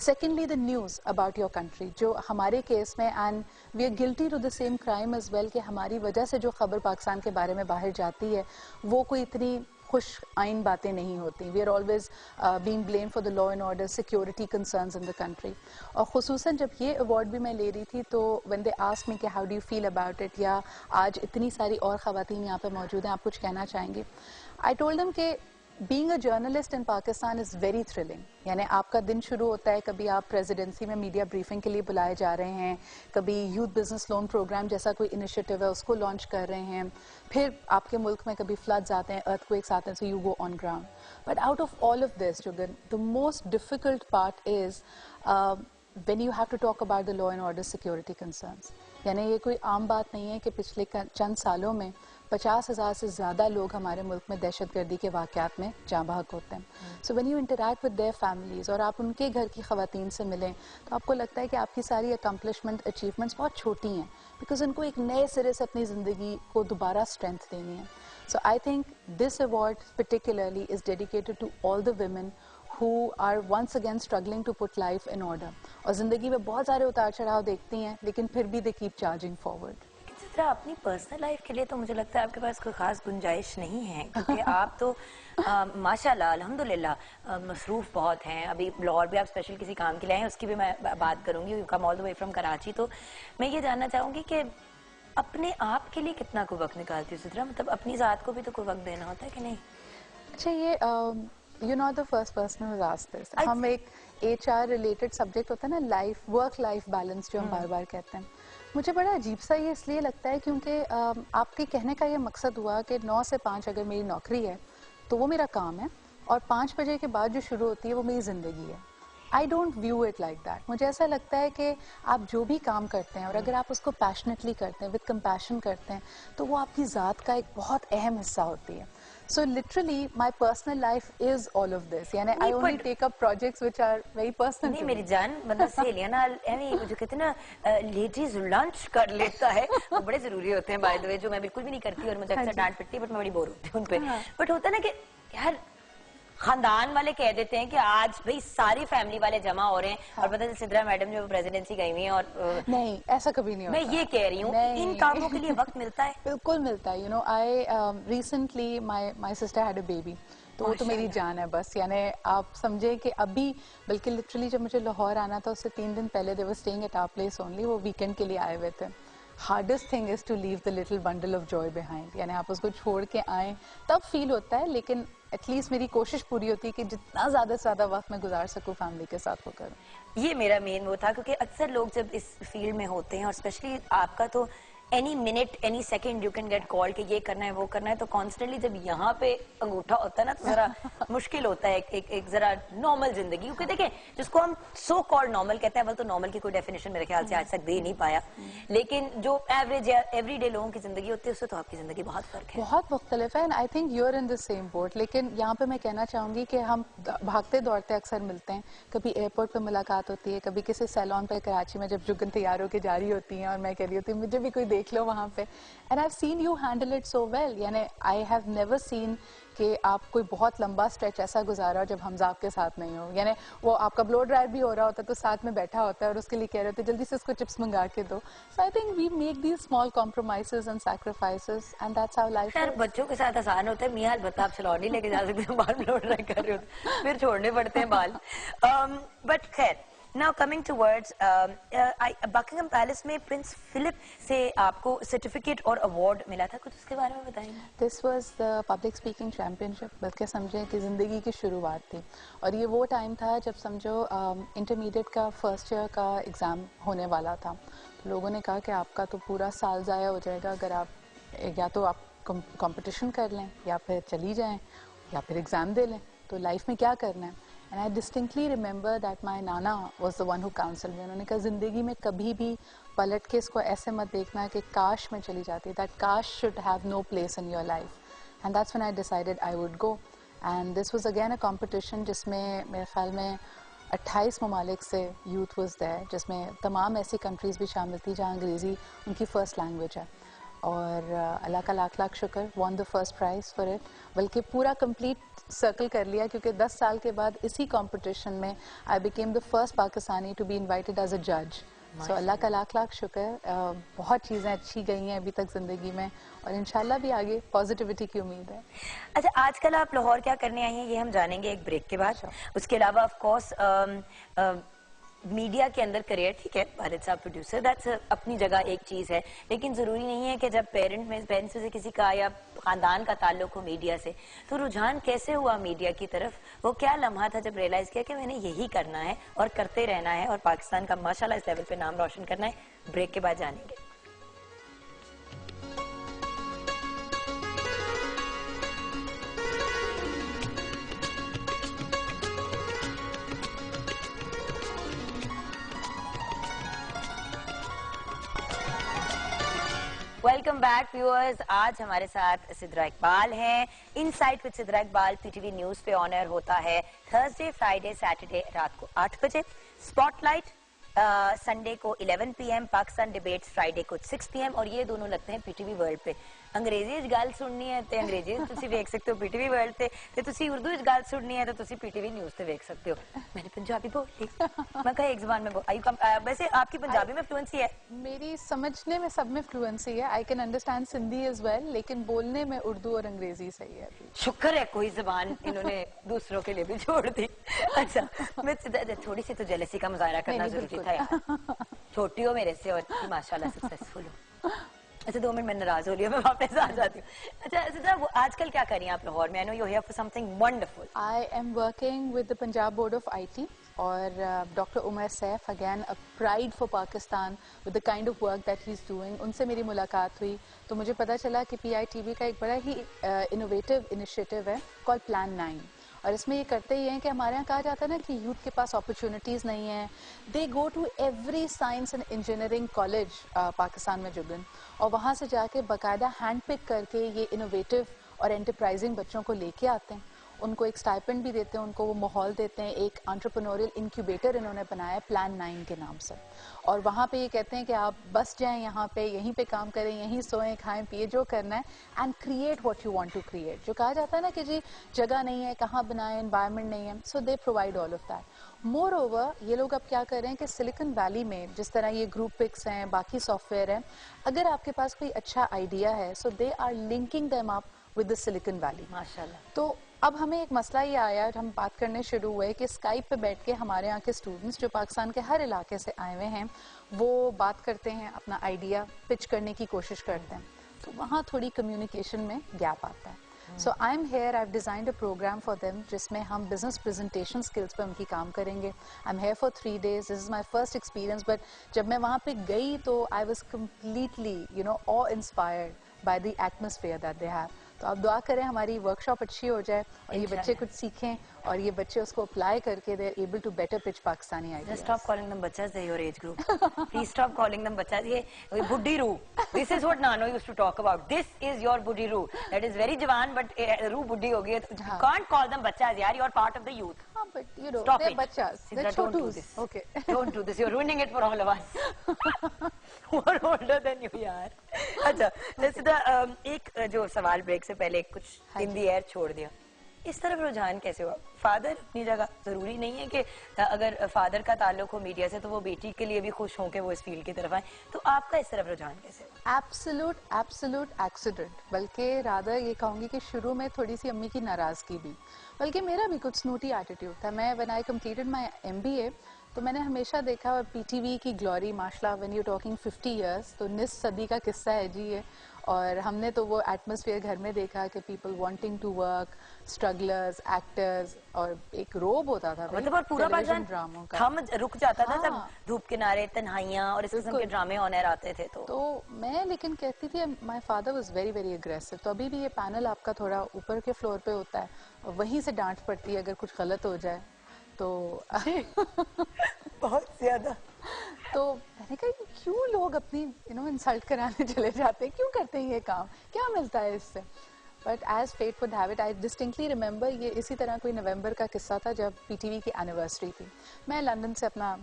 E: Secondly the news about your country, जो हमारे केस में, and we are guilty to the same crime as well, कि हमारी वजह से जो खबर पाकिस्तान के बारे में बाहर जाती है वो कोई इतनी खुश आइन बातें नहीं होती. We are always being blame for the law and order security concerns in the country. और खुसूसन जब ये अवार्ड भी मैं ले रही थी तो व्हेन दे आस्क्ड मी कि how do you feel about it, या आज इतनी सारी और ख़वातीन यहाँ पे मौजूद हैं, आप कुछ कहना चाहेंगी, आई टोल्ड देम कि being a journalist in Pakistan is very thrilling. यानी आपका दिन शुरू होता है, कभी आप प्रेसिडेंसी में मीडिया ब्रीफिंग के लिए बुलाए जा रहे हैं, कभी यूथ बिजनेस लोन प्रोग्राम जैसा कोई इनिशिएटिव है उसको लॉन्च कर रहे हैं, फिर आपके मुल्क में कभी फ्लड्स आते हैं, अर्थक्वेक्स आते हैं, so you go on ground. But out of all of this Jugan, the most difficult part is when you have to talk about the law and order security concerns. यानी ये कोई आम बात नहीं है कि पिछले चंद सालों में 50,000 से ज़्यादा लोग हमारे मुल्क में दहशतगर्दी के वाक़यात में जाँ बहक होते हैं. So when you interact with their families और आप उनके घर की ख़वातीन से मिलें तो आपको लगता है कि आपकी सारी अकम्पलिशमेंट अचीवमेंट्स बहुत छोटी हैं, बिकॉज उनको एक नए सिरे से अपनी ज़िंदगी को दोबारा स्ट्रेंथ देनी है. So I think this award particularly is dedicated to all the women who are once again struggling to put life in order. और ज़िंदगी में बहुत सारे उतार चढ़ाव देखती हैं लेकिन फिर भी they keep charging forward.
A: जिस तरह अपनी पर्सनल लाइफ के लिए तो मुझे लगता है आपके पास कोई खास गुंजाइश नहीं है, क्योंकि आप तो माशाल्लाह अल्हम्दुलिल्लाह मसरूफ बहुत हैं. अभी लाहौर भी आप स्पेशल किसी काम के लिए आए हैं, उसकी भी मैं बात करूंगी. You come all the way from Karachi. तो मैं ये जानना चाहूंगी कि अपने आप के लिए कितना कोई वक्त निकालती है सिद्रा, मतलब अपनी ज़ात को भी तो कोई वक्त देना होता है कि नहीं?
E: अच्छा, ये you're not the first person who's asked this. हम एक HR related subject होता है ना, लाइफ वर्क लाइफ बैलेंस जो हम बार बार कहते हैं, मुझे बड़ा अजीब सा ये इसलिए लगता है क्योंकि आपके कहने का ये मकसद हुआ कि 9 से 5 अगर मेरी नौकरी है तो वो मेरा काम है, और 5 बजे के बाद जो शुरू होती है वो मेरी ज़िंदगी है. I don't view it like that. मुझे ऐसा लगता है कि आप जो भी काम करते हैं और अगर आप उसको पैशनेटली करते हैं, विद कंपैशन करते हैं, तो वो आपकी ज़ात का एक बहुत अहम हिस्सा होती है. So literally my personal life is all of this. यानी I only take up projects which are very personal.
A: नहीं मेरी जान, मतलब सहेलियां ना जो कहते हैं ना लेडीज लंच कर लेता है, वो बड़े जरूरी होते हैं बाय द वे, जो मैं बिल्कुल भी नहीं करती और मुझे अक्सर डांट पिटती है, बट मैं बड़ी बोर होती हूँ उन पे. बट होता है ना कि यार खानदान वाले कह देते हैं कि आज भाई सारी फैमिली वाले जमा हो रहे हैं और पता है सिद्रा मैडम जो प्रेसिडेंसी गई हुई हैं और
E: नहीं, ऐसा कभी नहीं होता.
A: मैं ये कह रही हूँ इन कामों के लिए वक्त मिलता है.
E: बिल्कुल मिलता है. You know I recently my sister had a baby, तो वो तो मेरी जान है बस. यानी आप समझे कि अभी बल्कि लिटरली जब मुझे लाहौर आना था उससे 3 दिन पहले they were staying at our place only, वो वीकेंड के लिए आए हुए थे. Hardest thing is to leave the little bundle of joy behind. यानी आप उसको छोड़ के आएँ तब फील होता है, लेकिन एटलीस्ट मेरी कोशिश पूरी होती है कि जितना ज़्यादा से ज़्यादा वक्त मैं गुजार सकूँ फैमिली के साथ वो करूँ.
A: ये मेरा मेन वो था, क्योंकि अक्सर लोग जब इस फील्ड में होते हैं और स्पेशली आपका तो any minute any second you can get call कि ये करना है वो करना है, तो कॉन्स्टेंटली जब यहाँ पे अंगूठा होता है ना तो जरा मुश्किल होता है एक जरा नॉर्मल जिंदगी. क्योंकि देखें जिसको हम सो कॉल्ड नॉर्मल कहते हैं, वो तो नॉर्मल की कोई डेफिनेशन मेरे ख्याल से आज तक दे नहीं पाया, लेकिन जो एवरेज या एवरीडे लोगों की जिंदगी होती है उससे तो आपकी जिंदगी बहुत फर्क है,
E: बहुत मुख्तलिफ है. And I think you are in the same boat. लेकिन यहाँ पे मैं कहना चाहूँगी कि हम भागते दौड़ते अक्सर मिलते हैं, कभी एयरपोर्ट पर मुलाकात होती है, कभी किसी सैलून पर कराची में जब जुगन तैयार होकर जा रही होती हैं और मैं कह रही होती हूँ मुझे भी कोई देख लो वहाँ पे. And I have seen you handle it so well. यानी आई हैव नेवर सीन कि आप कोई बहुत लंबा स्ट्रेच ऐसा गुजारा जब हमजा आपके साथ नहीं हो. यानी वो आपका ब्लो ड्रायर भी हो रहा होता है तो साथ में बैठा होता है और उसके लिए कह रहे होते जल्दी से इसको चिप्स मंगा के दो. So I think we make these small compromises and sacrifices and that's how life is.
A: बच्चों के साथ आसान होता है. मियाँ अलबत्ता आप सैलून नहीं लेके जा सकते, बाल ब्लो ड्राई कर रहे होते फिर छोड़ने पड़ते हैं बाल. बट खैर, Now coming towards Buckingham palace में प्रिंस फिलिप से आपको सर्टिफिकेट और अवार्ड मिला था, कुछ उसके बारे में बताएंगे?
E: This was the public speaking championship. बल्कि समझें कि ज़िंदगी की शुरुआत थी और ये वो टाइम था जब समझो इंटरमीडिएट का फर्स्ट ईयर का एग्ज़ाम होने वाला था. तो लोगों ने कहा कि आपका तो पूरा साल ज़ाया हो जाएगा अगर आप या तो आप कंपटीशन कर लें या फिर चली जाएं या फिर एग्ज़ाम दे लें, तो लाइफ में क्या करना है. And I distinctly remember that my nana was the one who counseled me. उन्होंने कहा ज़िंदगी में कभी भी पलट के इसको ऐसे मत देखना कि काश मैं चली जाती. That काश should have no place in your life. And that's when I decided I would go. And this was again a competition जिसमें मेरे ख्याल में 28 ममालिक से यूथ was there, जिसमें तमाम ऐसी कंट्रीज़ भी शामिल थी जहाँ अंग्रेज़ी उनकी फ़र्स्ट लैंग्वेज है. और अल्लाह का लाख लाख शुक्र, won the first prize for it. बल्कि पूरा कंप्लीट सर्कल कर लिया क्योंकि 10 साल के बाद इसी कंपटीशन में I became the first Pakistani to be invited as a judge सो अल्लाह का लाख लाख शुक्र, बहुत चीज़ें अच्छी गई हैं अभी तक ज़िंदगी में, और इंशाल्लाह भी आगे पॉजिटिविटी की उम्मीद है.
A: अच्छा, आजकल आप लाहौर क्या करने आई हैं ये हम जानेंगे एक ब्रेक के बाद. उसके अलावा ऑफ कोर्स मीडिया के अंदर करियर, ठीक है, वालिद साहब प्रोड्यूसर, दैट्स अपनी जगह एक चीज़ है, लेकिन ज़रूरी नहीं है कि जब पेरेंट्स में से किसी का या ख़ानदान का ताल्लुक हो मीडिया से, तो रुझान कैसे हुआ मीडिया की तरफ? वो क्या लम्हा था जब रियलाइज़ किया कि मैंने यही करना है और करते रहना है और पाकिस्तान का माशाल्लाह इस लेवल पे नाम रोशन करना है? ब्रेक के बाद जानेंगे. Welcome back viewers. आज हमारे साथ सिद्रा इकबाल हैं. Insight with Sidra Iqbal PTV news पे ऑन एयर होता है थर्सडे, फ्राइडे, सैटरडे रात को 8 बजे. स्पॉटलाइट संडे को 11 PM, पाकिस्तान डिबेट्स फ्राइडे को 6 PM, और ये दोनों लगते हैं पीटीवी वर्ल्ड पे. अंग्रेजी गल सुननी है तो अंग्रेजी तुसी देख सकते हो पीटीवी वर्ल्ड पे, ते तुसी उर्दू गल सुननी है तो तुसी पीटीवी न्यूज पे देख सकते हो. मैंने पंजाबी बोल ली, मैं कहा एक ज़बान में वैसे आपकी पंजाबी में फ्लुएंसी है?
E: मेरी समझने में सब में फ्लुएंसी है. I can understand Sindhi as well, लेकिन बोलने में उर्दू और अंग्रेजी सही है अभी.
A: शुक्र है कोई जबान इन्होंने दूसरों के लिए भी छोड़ दी. अच्छा, मैं थोड़ी सी तो जेलसी का मुजाहरा करना जरूरी था यार. छोटी हो मेरे से और माशाल्लाह सक्सेसफुल हो. अच्छा, 2 मिनट में नाराज हो लिया, मैं वापस आ जाती हूँ. अच्छा सिद्रा, वो आजकल क्या कर रही हैं आप लाहौर में? आई know you here for something wonderful.
E: I am working with the Punjab Board of IT, और Dr. Umar Saif, again a pride for Pakistan with the kind of work that he's doing. उनसे मेरी मुलाकात हुई तो मुझे पता चला कि PITB का एक बड़ा ही इनोवेटिव इनिशिएटिव है called Plan 9, और इसमें ये करते ही हैं कि हमारे यहाँ कहा जाता है ना कि यूथ के पास अपॉर्चुनिटीज़ नहीं हैं. They go to every science and engineering college Pakistan में जुगन, और वहाँ से जाके बाकायदा हैंड पिक करके ये इनोवेटिव और एंटरप्राइजिंग बच्चों को लेके आते हैं. उनको एक स्टाइपेंड भी देते हैं, उनको वो माहौल देते हैं. एक एंटरप्रेन्योरियल इंक्यूबेटर इन्होंने बनाया है प्लान 9 के नाम से, और वहाँ पे ये कहते हैं कि आप बस जाएं यहाँ पे, यहीं पे काम करें, यहीं सोएं, खाएं पिए, जो करना है, and create what you want to create. जो कहा जाता है ना कि जी जगह नहीं है, कहाँ बनाएं, एनवायरनमेंट नहीं है, so they provide all of that. Moreover ये लोग अब क्या कर रहे हैं कि सिलिकॉन वैली में जिस तरह ये ग्रुप पिक्स हैं, बाकी सॉफ्टवेयर हैं, अगर आपके पास कोई अच्छा आइडिया है, so they are linking them up with the Silicon Valley.
A: माशाल्लाह.
E: तो अब हमें एक मसला ये आया, हम बात करने शुरू हुए कि स्काइप पे बैठ के हमारे यहाँ के स्टूडेंट्स जो पाकिस्तान के हर इलाके से आए हुए हैं, वो बात करते हैं, अपना आइडिया पिच करने की कोशिश करते हैं, तो वहाँ थोड़ी कम्युनिकेशन में गैप आता है. So I am here, I have designed a program for them जिसमें हम बिजनेस प्रेजेंटेशन स्किल्स पे उनकी काम करेंगे. I am here for 3 days. This is my first experience, but जब मैं वहाँ पे गई तो I was completely awe inspired by the atmosphere that they have. तो आप दुआ करें हमारी वर्कशॉप अच्छी हो जाए और ये बच्चे कुछ सीखें और ये बच्चे उसको अप्लाई करके they are able to better pitch Pakistani ideas.
A: Stop calling them बच्चास, they're your age group. Please stop calling them बच्चास. ये बुड्ढी रू. This is what Nano used to talk about. This is your बुड्ढी रू. That is very जवान, but रू बुड्ढी हो गई है. You can't call them बच्चास यार. You are part of the youth.
E: But
A: Stop
E: they're
A: it.
E: bachas, they're
A: Sidra, don't do
E: chotus.
A: this.
E: Okay.
A: Don't do this. You're ruining it for all of us. Who are older than you यार. अच्छा, सीधा एक जो सवाल break से पहले कुछ इन दी air छोड़ दिया. इस तरफ रुझान कैसे हुआ? फादर अपनी जगह, जरूरी नहीं है कि अगर फादर का ताल्लुक हो मीडिया से तो वो बेटी के लिए भी खुश हों कि वो इस फील्ड की तरफ आए, तो आपका इस तरफ रुझान कैसे हुआ?
E: Absolute accident. बल्कि राधा ये कहूँगी कि शुरू में थोड़ी सी अम्मी की नाराज़गी भी, बल्कि मेरा भी कुछ स्नूटी एटीट्यूड था. मैं when I completed my MBA तो मैंने हमेशा देखा PTV की ग्लोरी, माशाल्लाह, व्हेन यू टॉकिंग 50 years, तो निस सदी का किस्सा है जी ये. और हमने तो वो एटमॉस्फेयर घर में देखा कि people wanting to work, strugglers, actors, और एक रोब होता था
A: मतलब और पूरा बाजार
E: ड्रामों का
A: थम रुक जाता था जब
E: हाँ.
A: धूप किनारे, तन्हाइयां और इस किस्म के ड्रामे ऑन एयर आते थे.
E: तो मैं लेकिन कहती थी my father was very very aggressive. तो अभी भी ये पैनल आपका थोड़ा ऊपर के फ्लोर पे होता है और वहीं से डांट पड़ती है अगर कुछ गलत हो जाए तो.
A: बहुत ज्यादा.
E: तो मैंने कहा कि क्यों लोग अपनी इंसल्ट कराने चले जाते हैं, क्यों करते हैं ये काम, क्या मिलता है इससे. But as fate would have it, I distinctly remember ये इसी तरह कोई नवंबर का किस्सा था जब PTV की एनिवर्सरी थी. मैं लंदन से अपना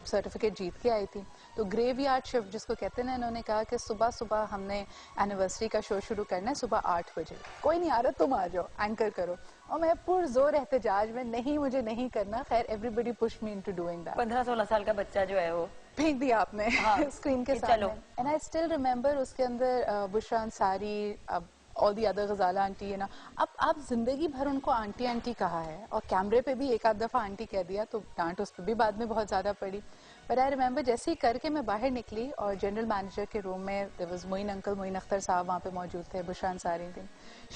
E: सर्टिफिकेट जीत के आई थी. तो ग्रेवयार्ड शिफ्ट जिसको कहते हैं ना, इन्होंने कहा कि सुबह सुबह हमने एनिवर्सरी का शो शुरू करना है सुबह 8 बजे. कोई नहीं आ रहा, तुम आ जाओ, एंकर करो. और मैं पुरजोर एहतजाज में, नहीं मुझे नहीं करना. खैर everybody push me into doing that.
A: 15-16 साल का बच्चा जो है वो
E: फेंक दिया आपने स्क्रीन के सामने.
A: चलो.
E: एंड आई स्टिल रिमेंबर उसके अंदर Bushra Ansari, all the other Ghazala aunty है ना. अब आप जिंदगी भर उनको आंटी आंटी कहा है और कैमरे पे भी एक आध दफा आंटी कह दिया तो डांट उस पर भी बाद में बहुत ज्यादा पड़ी. बट आई रिमेंबर जैसे ही करके मैं बाहर निकली और जनरल मैनेजर के रूम में there was Moin uncle, Moin Akhtar साहब वहाँ पे मौजूद थे, बुशरा अंसारी थी.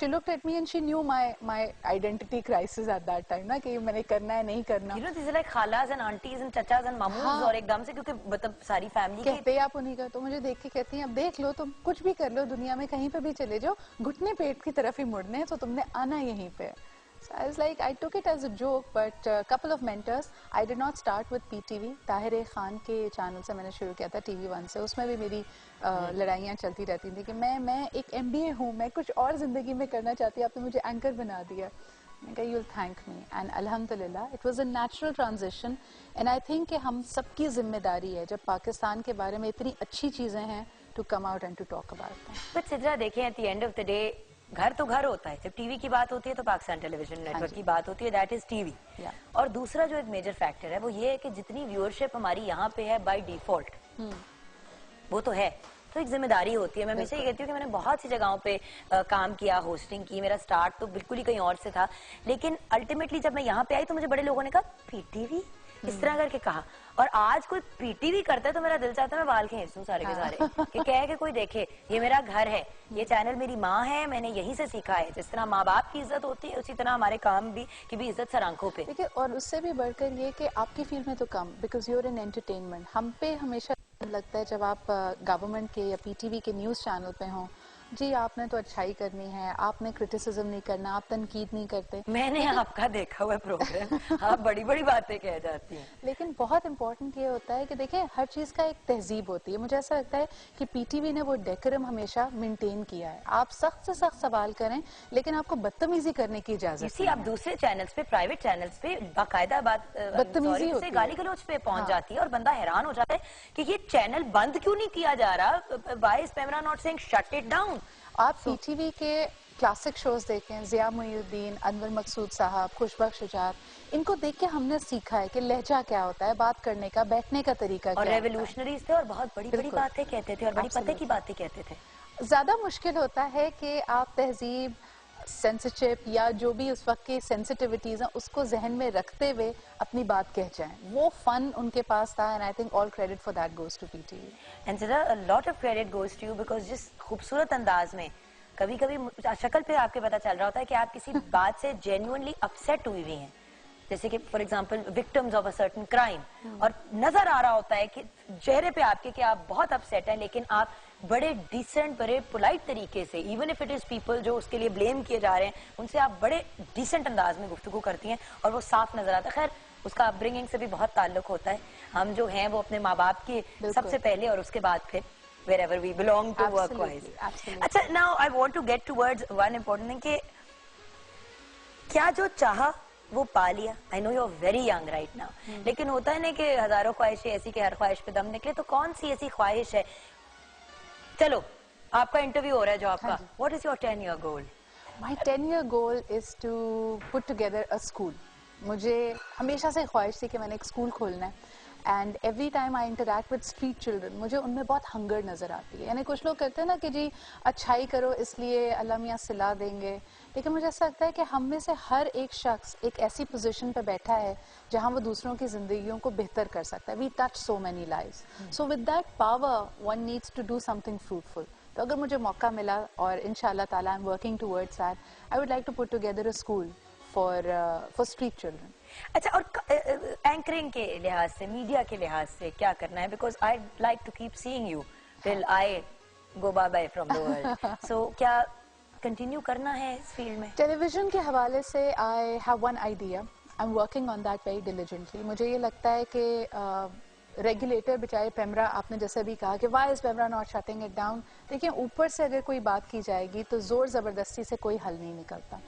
E: She looked at me and she knew my identity crisis at that time ना, कि मैंने करना है नहीं करना.
A: You know, these are like खालास and aunties and चचास and मामूस और एकदम से क्योंकि मतलब सारी फैमिली के
E: कहते हैं आप उन्हीं का. तो मुझे देख के कहती हैं अब देख लो तुम कुछ भी कर लो दुनिया में, कहीं पे भी चले जाओ, घुटने पेट की तरफ ही मुड़ने हैं, तो तुमने आना यहीं पे. So I was like, I took it as a joke, but a couple of mentors. I did not start with PTV. Tahir Khan के चैनल से मैंने शुरू किया था, TV1 से. उसमें भी मेरी लड़ाइयाँ चलती रहती थी कि मैं एक MBA हूँ, मैं कुछ और जिंदगी में करना चाहती, आपने मुझे एंकर बना दिया. मैंने कहा you'll thank me, and अल्हम्दुलिल्लाह it was a natural transition, and I think कि हम सबकी जिम्मेदारी है जब पाकिस्तान के बारे में इतनी अच्छी चीजें हैं to come out and to talk about them.
A: But Sidra देखें, at the end of the day घर तो घर होता है. जब टीवी की बात होती है तो पाकिस्तान टेलीविजन नेटवर्क की बात होती है, दैट इज टीवी. और दूसरा जो एक मेजर फैक्टर है वो ये है कि जितनी व्यूअरशिप हमारी यहाँ पे है बाय डिफॉल्ट, वो तो है, तो एक जिम्मेदारी होती है. मैं हमेशा ये कहती हूँ कि मैंने बहुत सी जगहों पे काम किया, होस्टिंग की, मेरा स्टार्ट तो बिल्कुल ही कहीं और से था, लेकिन अल्टीमेटली जब मैं यहाँ पे आई तो मुझे बड़े लोगों ने कहा पीटीवी, इस तरह करके कहा. और आज कोई पीटीवी करता है तो मेरा दिल चाहता है मैं बाल खींच दूं सारे के सारे, कि कहे कि कोई देखे ये मेरा घर है, ये चैनल मेरी माँ है, मैंने यहीं से सीखा है. जिस तरह माँ बाप की इज्जत होती है उसी तरह हमारे काम भी की भी इज्जत सर आंखों पे.
E: देखिए, और उससे भी बढ़कर ये कि आपकी फील्ड में तो कम, बिकॉज यूर इन एंटरटेनमेंट. हम पे हमेशा लगता है जब आप गवर्नमेंट के या पीटीवी के न्यूज़ चैनल पे हों, जी आपने तो अच्छाई करनी है, आपने क्रिटिसिज्म नहीं करना, आप तनकीद नहीं करते.
A: मैंने आपका देखा हुआ प्रोग्राम, आप बड़ी बड़ी बातें कह जाती हैं.
E: लेकिन बहुत इंपॉर्टेंट ये होता है कि देखें हर चीज़ का एक तहजीब होती है. मुझे ऐसा लगता है कि पीटीवी ने वो डेकोरम हमेशा मेंटेन किया है. आप सख्त से सख्त सवाल करें लेकिन आपको बदतमीजी करने की इजाजत
A: इसी आप दूसरे चैनल्स पे, प्राइवेट चैनल्स पे बाकायदा बात
E: बदतमीजी होती
A: से
E: है,
A: गाली गलौज पे पहुंच जाती है और बंदा हैरान हो जाता है कि ये चैनल बंद क्यों नहीं किया जा रहा. Why is PEMRA not saying shut it down.
E: आप पीटीवी के क्लासिक शोज देखें, ज़िया मोइनुद्दीन, अनवर मकसूद साहब, खुशबख्श शुजात, इनको देख के हमने सीखा है कि लहजा क्या होता है, बात करने का, बैठने का तरीका
A: और
E: क्या
A: रेवोल्यूशनरीज थे और बहुत बड़ी बड़ी बातें कहते थे और बड़ी पते की बातें कहते थे.
E: ज्यादा मुश्किल होता है कि आप तहजीब, सेंसिटिव या जो भी उस वक्त की सेंसिटिविटीज हैं उसको जहन में रखते हुए अपनी बात कह जाएं. वो फन उनके पास था, and I think all credit for that goes to PTV.
A: And Sidra, a lot of credit goes to you, because जिस खूबसूरत अंदाज में कभी कभी शक्ल पे आपके पता चल रहा होता है कि आप किसी बात से जेन्युइनली अपसेट हुई हुई हैं. जैसे कि for example victims of a certain crime, और नजर आ रहा होता है कि चेहरे पे आपके कि आप बहुत अपसेट हैं, लेकिन आप बड़े डिसेंट, बड़े पोलाइट तरीके से, even if it is people जो उसके लिए ब्लेम किए जा रहे हैं, उनसे आप बड़े डिसेंट अंदाज में गुफ्तगू करती हैं और वो साफ नजर आता है. खैर उसका अपब्रिंगिंग से भी बहुत ताल्लुक होता है. हम जो हैं वो अपने माँ बाप के सबसे पहले और उसके बाद फिर wherever we belong to work-wise. अच्छा, now I want to get towards one important thing कि क्या जो चाहा वो पा लिया. I know you're very young right now, लेकिन होता है ना कि हजारों ख्वाहिशें ऐसी कि हर ख्वाहिश पे दम निकले. तो कौन सी ऐसी ख्वाहिश है, चलो आपका इंटरव्यू हो रहा है जो आपका, what is your 10-year goal?
E: My 10-year goal is to put together a school. मुझे हमेशा से ख्वाहिश थी कि मैंने एक स्कूल खोलना है. And every time I interact with street children, मुझे उनमें बहुत हंगर नज़र आती है. यानी कुछ लोग कहते हैं ना कि जी अच्छाई करो इसलिए अल्लाह मियाँ सिला देंगे, लेकिन मुझे ऐसा लगता है कि हम में से हर एक शख्स एक ऐसी पोजीशन पे बैठा है जहाँ वो दूसरों की ज़िंदगियों को बेहतर कर सकता है. We touch so many lives, so with that power one needs to do something fruitful. तो अगर मुझे मौका मिला और इंशाल्लाह ताला I am working towards that, I would like to put together a school for street children.
A: अच्छा, और एंकरिंग के लिहाज से, मीडिया के लिहाज से क्या करना है? Because I like to keep seeing you till I go bye bye from the world. So क्या कंटिन्यू करना है इस फील्ड में?
E: टेलीविजन के हवाले से I have one idea, I am working on that very diligently. मुझे ये लगता है कि रेगुलेटर बेचारे पेमरा, आपने जैसे भी कहा कि why is PEMRA not shutting it down. देखिए, ऊपर से अगर कोई बात की जाएगी तो जोर ज़बरदस्ती से कोई हल नहीं निकलता.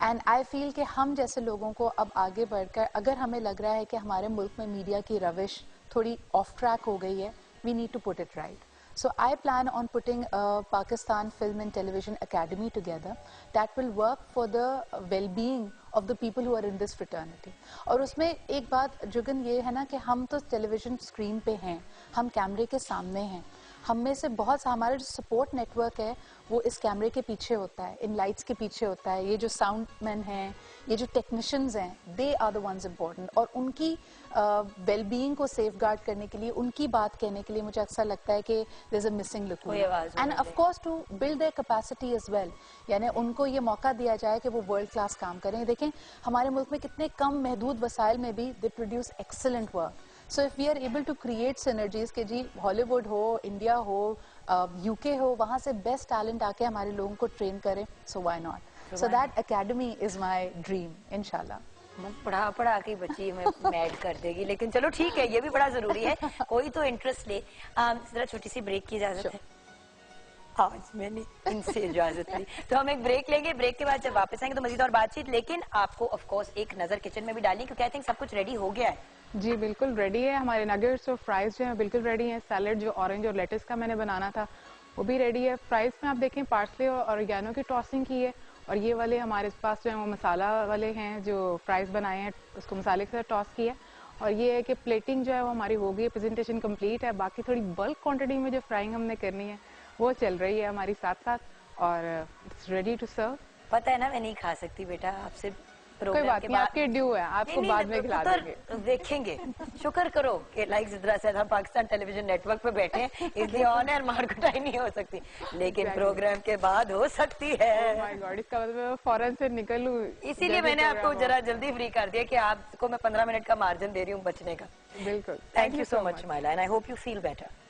E: एंड आई फील कि हम जैसे लोगों को अब आगे बढ़कर, अगर हमें लग रहा है कि हमारे मुल्क में मीडिया की रविश थोड़ी ऑफ ट्रैक हो गई है, we need to put it right. So I plan on putting a Pakistan Film and Television Academy together that will work for the well-being of the people who are in this fraternity. اور اس میں ایک بات جگن یہ ہے نا کہ ہم تو ٹیلی ویژن اسکرین پہ ہیں, ہم کیمرے کے سامنے ہیں, ہم میں سے بہت سا ہمارا جو سپورٹ نیٹ ورک ہے وہ اس کیمرے کے پیچھے ہوتا ہے, ان لائٹس کے پیچھے ہوتا ہے. یہ جو ساؤنڈ مین ہیں, یہ جو ٹیکنیشینز ہیں, they are the ones important. اور ان کی ویل بینگ کو سیف گارڈ کرنے کے لیے, ان کی بات کہنے کے لیے مجھے اکثر لگتا ہے کہ there is a missing lacuna. And of course to build their capacity as well, یعنی ان کو یہ موقع دیا جائے کہ وہ ورلڈ کلاس کام کریں. دیکھیں ہمارے ملک میں کتنے کم محدود وسائل میں بھی they produce excellent work. So if we are able to create synergies کہ جی ہالی would who, India who, UK ہو, وہاں سے بیسٹ ٹیلنٹ آ کے ہمارے لوگوں کو ٹرین کریں, so why not? So that academy is my dream, inshallah.
A: پڑھا پڑھا کے بچی ہمیں میڈ کر دے گی, لیکن چلو ٹھیک ہے, یہ بھی بڑا ضروری ہے, کوئی تو انٹرسٹ لے. ذرا چھوٹی سی بریک کی اجازت ہے؟ آج میں نے ان سے اجازت لی, تو ہم ایک بریک لیں گے. بریک کے بعد جب واپس آئیں گے تو مزید اور بات چیت, لیکن آپ کو آف کورس ایک نظر کچن میں بھی ڈالنی, کیونکہ آئی تھنک سب کچھ ریڈی ہو گیا ہے.
F: جی بالکل ریڈی ہے, ہمارے نگیٹس اور فرائز جو ہیں بالکل ریڈی ہیں. سیلڈ جو اورنج اور لیٹس کا میں نے بنانا تھا وہ بھی ریڈی ہے. فرائز میں آپ دیکھیں پارسلے اور اوریگانو کی ٹاسنگ کی ہے, اور یہ والے ہمارے پاس جو ہیں وہ مسالہ والے ہیں جو فرائز بنائے ہیں, اس کو مسالے کے ساتھ ٹاس کیا ہے. اور یہ ہے کہ پلیٹنگ جو ہے وہ ہماری ہو گئی, پریزنٹیشن کمپلیٹ ہے. باقی تھوڑی بلک کوانٹٹی میں جو فرائنگ ہم نے کرنی ہے وہ چل رہی ہے ہماری ساتھ ساتھ, اور اٹس ریڈی ٹو سرو.
A: پتہ ہے نا میں نہیں کھا سکتی بیٹا, آپ سے
F: کوئی بات نہیں, آپ کے ڈیو ہے, آپ کو بعد میں کھلا دیں گے.
A: دیکھیں گے, شکر کرو کہ لائک زدرا سے ہم پاکستان ٹیلی ویژن نیٹ ورک پہ بیٹھے ہیں, اس لیے آن ایئر مار کٹائی نہیں ہو سکتی, لیکن پروگرام کے بعد ہو سکتی ہے.
F: اس کا مطلب فوراً سے نکلوں,
A: اسی لیے میں نے آپ کو ذرا جلدی فری کر دیا کہ آپ کو میں 15 منٹ کا مارجن دے رہی ہوں بچنے کا.
F: بالکل,
A: thank you so much Maila, and I hope you feel better.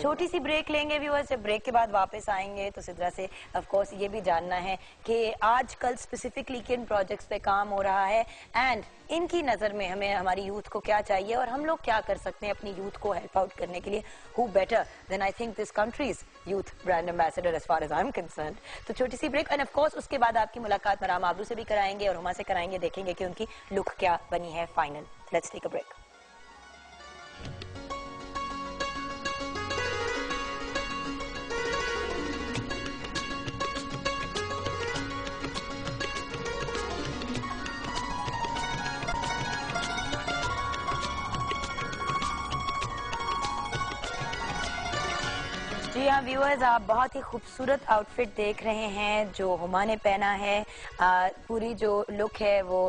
A: چھوٹی سی بریک لیں گے ویورز, جب بریک کے بعد واپس آئیں گے تو سدرا سے آف کورس یہ بھی جاننا ہے کہ آج کل اسپیسیفکلی کن پروجیکٹس پہ کام ہو رہا ہے, اینڈ ان کی نظر میں ہمیں ہماری یوتھ کو کیا چاہیے, اور ہم لوگ کیا کر سکتے ہیں اپنی یوتھ کو ہیلپ آؤٹ کرنے کے لیے. Who better than I think this country's youth brand ambassador as far as I am concerned. تو چھوٹی سی بریک, اینڈ آف کورس اس کے بعد آپ کی ملاقات مرام آبرو سے بھی کرائیں گے اور ہما سے کرائیں گے, دیکھیں گے کہ ان کی لک کیا بنی ہے final. Let's take a break. جی ہاں ویورز, آپ بہت ہی خوبصورت آؤٹ فٹ دیکھ رہے ہیں جو ہما نے پہنا ہے. پوری جو لک ہے وہ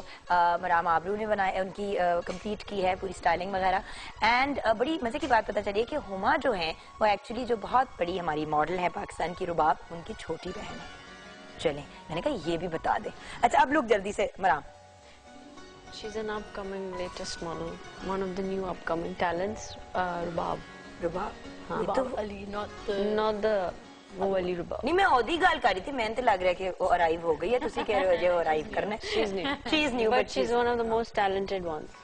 A: مرام آبرو نے بنایا, ان کی کمپلیٹ کی ہے پوری سٹائلنگ وغیرہ. اینڈ بڑی مزے کی بات پتہ چلی کہ ہما جو ہیں وہ ایکچولی جو بہت بڑی ہماری ماڈل ہے پاکستان کی, رباب ان کی چھوٹی بہن ہے. چلیں میں نے کہا یہ بھی بتا دیں. اچھا اب لک جلدی سے مرام.
C: She's an upcoming latest model, one of the new upcoming talents, Rubab.
A: Rabab
C: Not the وہ والی Rubab.
A: نہیں, میں عودی گال کر رہی تھی, میں نے تو لگ رہا ہے کہ وہ ارائیو ہو گئی ہے, تسی کہہ رہے ہو جو ارائیو کرنا ہے. She's new,
C: But she's one of the most talented ones.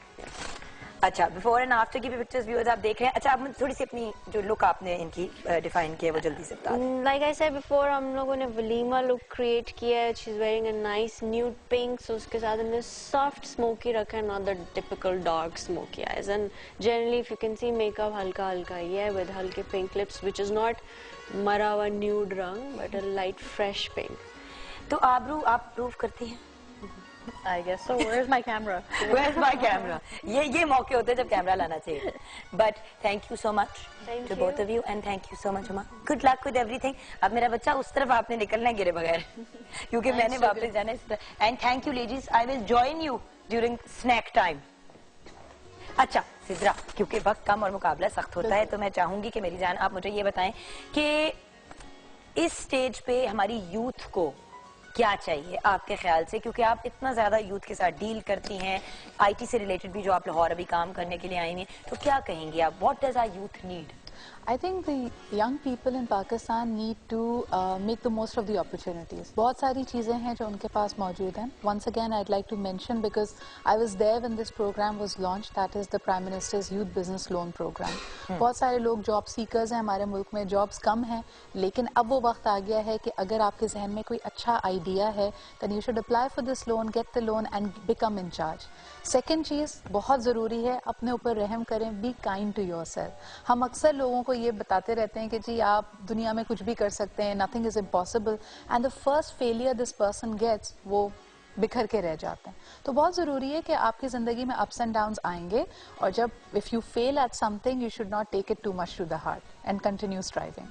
A: اچھا بیفور اینڈ آفٹر کی بھی پکچرز ویورز آپ دیکھ رہے ہیں. اچھا آپ تھوڑی سی اپنی جو لک آپ نے ان کی ڈیفائن کی ہے وہ جلدی سے بتا دیں.
C: Like I said before, ہم لوگوں نے ولیما لک کریٹ کیا ہے. She's wearing a nice nude pink, so اس کے ساتھ ہم نے soft smoky رکھا ہے, not the typical dark smoky eyes. And generally if you can see makeup ہلکا ہلکا ہی ہے with ہلکے pink lips, which is not مرا ہوا nude رنگ but a light fresh pink.
A: تو آبرو آپ پروف کرتی ہیں.
B: I guess so. Where's my camera?
A: Where's my camera? یہ موقع ہوتے ہیں جب کیمرہ لانا چاہیے. But thank you so much to both of you, and thank you so much Huma. Good luck with everything. اب میرا بچہ اس طرف آپ نے نکلنا ہے گرے بغیر, کیونکہ میں نے واپس جانا ہے اس طرح. And thank you ladies, I will join you during snack time. اچھا سدرا, کیونکہ وقت کم اور مقابلہ سخت ہوتا ہے, تو میں چاہوں گی کہ میری جان آپ مجھے یہ بتائیں کہ اس سٹیج پہ ہماری یوتھ کو کیا چاہیے آپ کے خیال سے, کیونکہ آپ اتنا زیادہ یوتھ کے ساتھ ڈیل کرتی ہیں, آئی ٹی سے ریلیٹڈ بھی جو آپ لاہور ابھی کام کرنے کے لیے آئی ہیں, تو کیا کہیں گے آپ, what does our youth need?
E: I think the young people in Pakistan need to make the most of the opportunities. بہت ساری چیزیں ہیں جو ان کے پاس موجود ہیں. Once again I'd like to mention, because I was there when this program was launched, that is the Prime Minister's Youth Business Loan Program. بہت سارے لوگ جاب سیکرز ہیں ہمارے ملک میں, جابس کم ہیں, لیکن اب وہ وقت آ گیا ہے کہ اگر آپ کے ذہن میں کوئی اچھا آئیڈیا ہے then you should apply for this loan, get the loan and become in charge. Second چیز بہت ضروری ہے, اپنے اوپر رحم کریں, be kind to yourself. ہم اکثر لوگوں کو یہ بتاتے رہتے ہیں کہ جی آپ دنیا میں کچھ بھی کر سکتے ہیں, nothing is impossible, and the first failure this person gets, وہ बिखर के रह जाते हैं. तो बहुत ज़रूरी है कि आपकी ज़िंदगी में अप्स एंड डाउन्स आएंगे, और जब if you fail at something you should not take it too much to the heart and continue striving.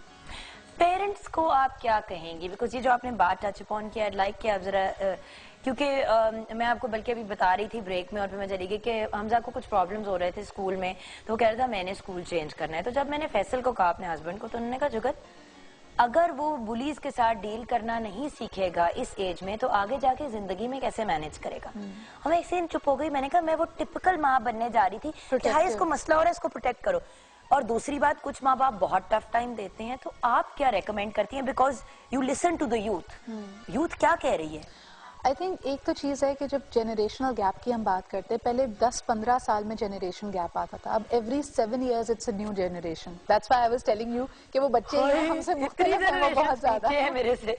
A: Parents को आप क्या कहेंगी, बिकॉज ये जो आपने बात टच अपॉन किया, लाइक कि आप जरा क्योंकि मैं आपको बल्कि अभी बता रही थी ब्रेक में और फिर मैं चली गई कि हमजा को कुछ प्रॉब्लम्स हो रहे थे स्कूल में, तो वो कह रहा था मैंने स्कूल चेंज करना है. तो जब मैंने फैसल को कहा अपने हस्बैंड को, तो उन्होंने कहा जुगत अगर वो बुलीज के साथ डील करना नहीं सीखेगा इस एज में तो आगे जाके जिंदगी में कैसे मैनेज करेगा. हम एक सीन चुप हो गई. मैंने कहा मैं वो टिपिकल माँ बनने जा रही थी कि हाय इसको मसला हो रहा है इसको प्रोटेक्ट करो. और दूसरी बात, कुछ माँ बाप बहुत टफ टाइम देते हैं, तो आप क्या रेकमेंड करती हैं, because you listen to the youth क्या कह रही है.
E: आई थिंक एक तो चीज़ है कि जब जनरेशनल गैप की हम बात करते हैं, पहले 10-15 साल में जनरेशन गैप आता था, अब every 7 years it's a new generation. That's why I was telling you कि वो बच्चे हैं हमसे मुख्तलिफ हैं, वो बहुत ज़्यादा
A: है मेरे से.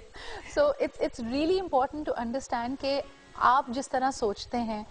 E: So it's really important to understand कि आप जिस तरह सोचते हैं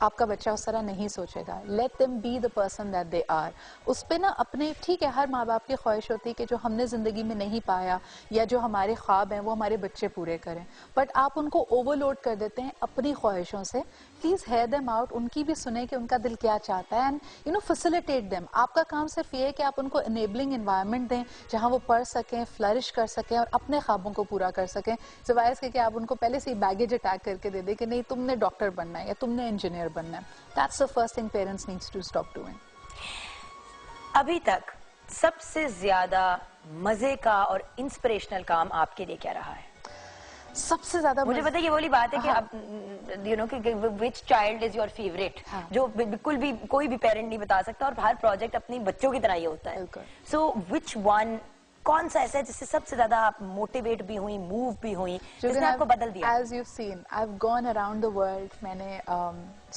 E: आपका बच्चा उस तरह नहीं सोचेगा. Let them be the person that they are. उस पे ना अपने, ठीक है हर माँ बाप की ख्वाहिश होती है कि जो हमने ज़िंदगी में नहीं पाया या जो हमारे ख्वाब हैं वो हमारे बच्चे पूरे करें, बट आप उनको ओवरलोड कर देते हैं अपनी ख्वाहिशों से. प्लीज़ हेयर देम आउट, उनकी भी सुने कि उनका दिल क्या चाहता है, and you know facilitate them. आपका काम सिर्फ ये है कि आप उनको इनेबलिंग इन्वायरमेंट दें जहाँ वो पढ़ सकें, फ्लरिश कर सकें और अपने ख्वाबों को पूरा कर सकें, सिवाय इसके कि आप उनको पहले से ही बैगेज अटैक करके दे दें कि नहीं तुमने डॉक्टर बनना है या तुमने इंजीनियर बनना है. That's the first thing parents needs to stop doing.
A: अभी तक सबसे ज्यादा मजे का और इंस्पिरेशनल काम आपके लिए क्या रहा है?
E: सबसे ज्यादा
A: मुझे पता है ये वाली बात है कि अब यू नो कि विच चाइल्ड इज योर फेवरेट, जो बिल्कुल भी कोई भी पेरेंट नहीं बता सकता, और हर प्रोजेक्ट अपनी बच्चों की तरह ही होता है. सो विच वन, कौन सा ऐसा है जिससे सबसे ज्यादा आप मोटिवेट भी हुई, मूव भी हुई, जिसने आपको बदल दिया?
E: As you've seen, I've gone around the world. मैंने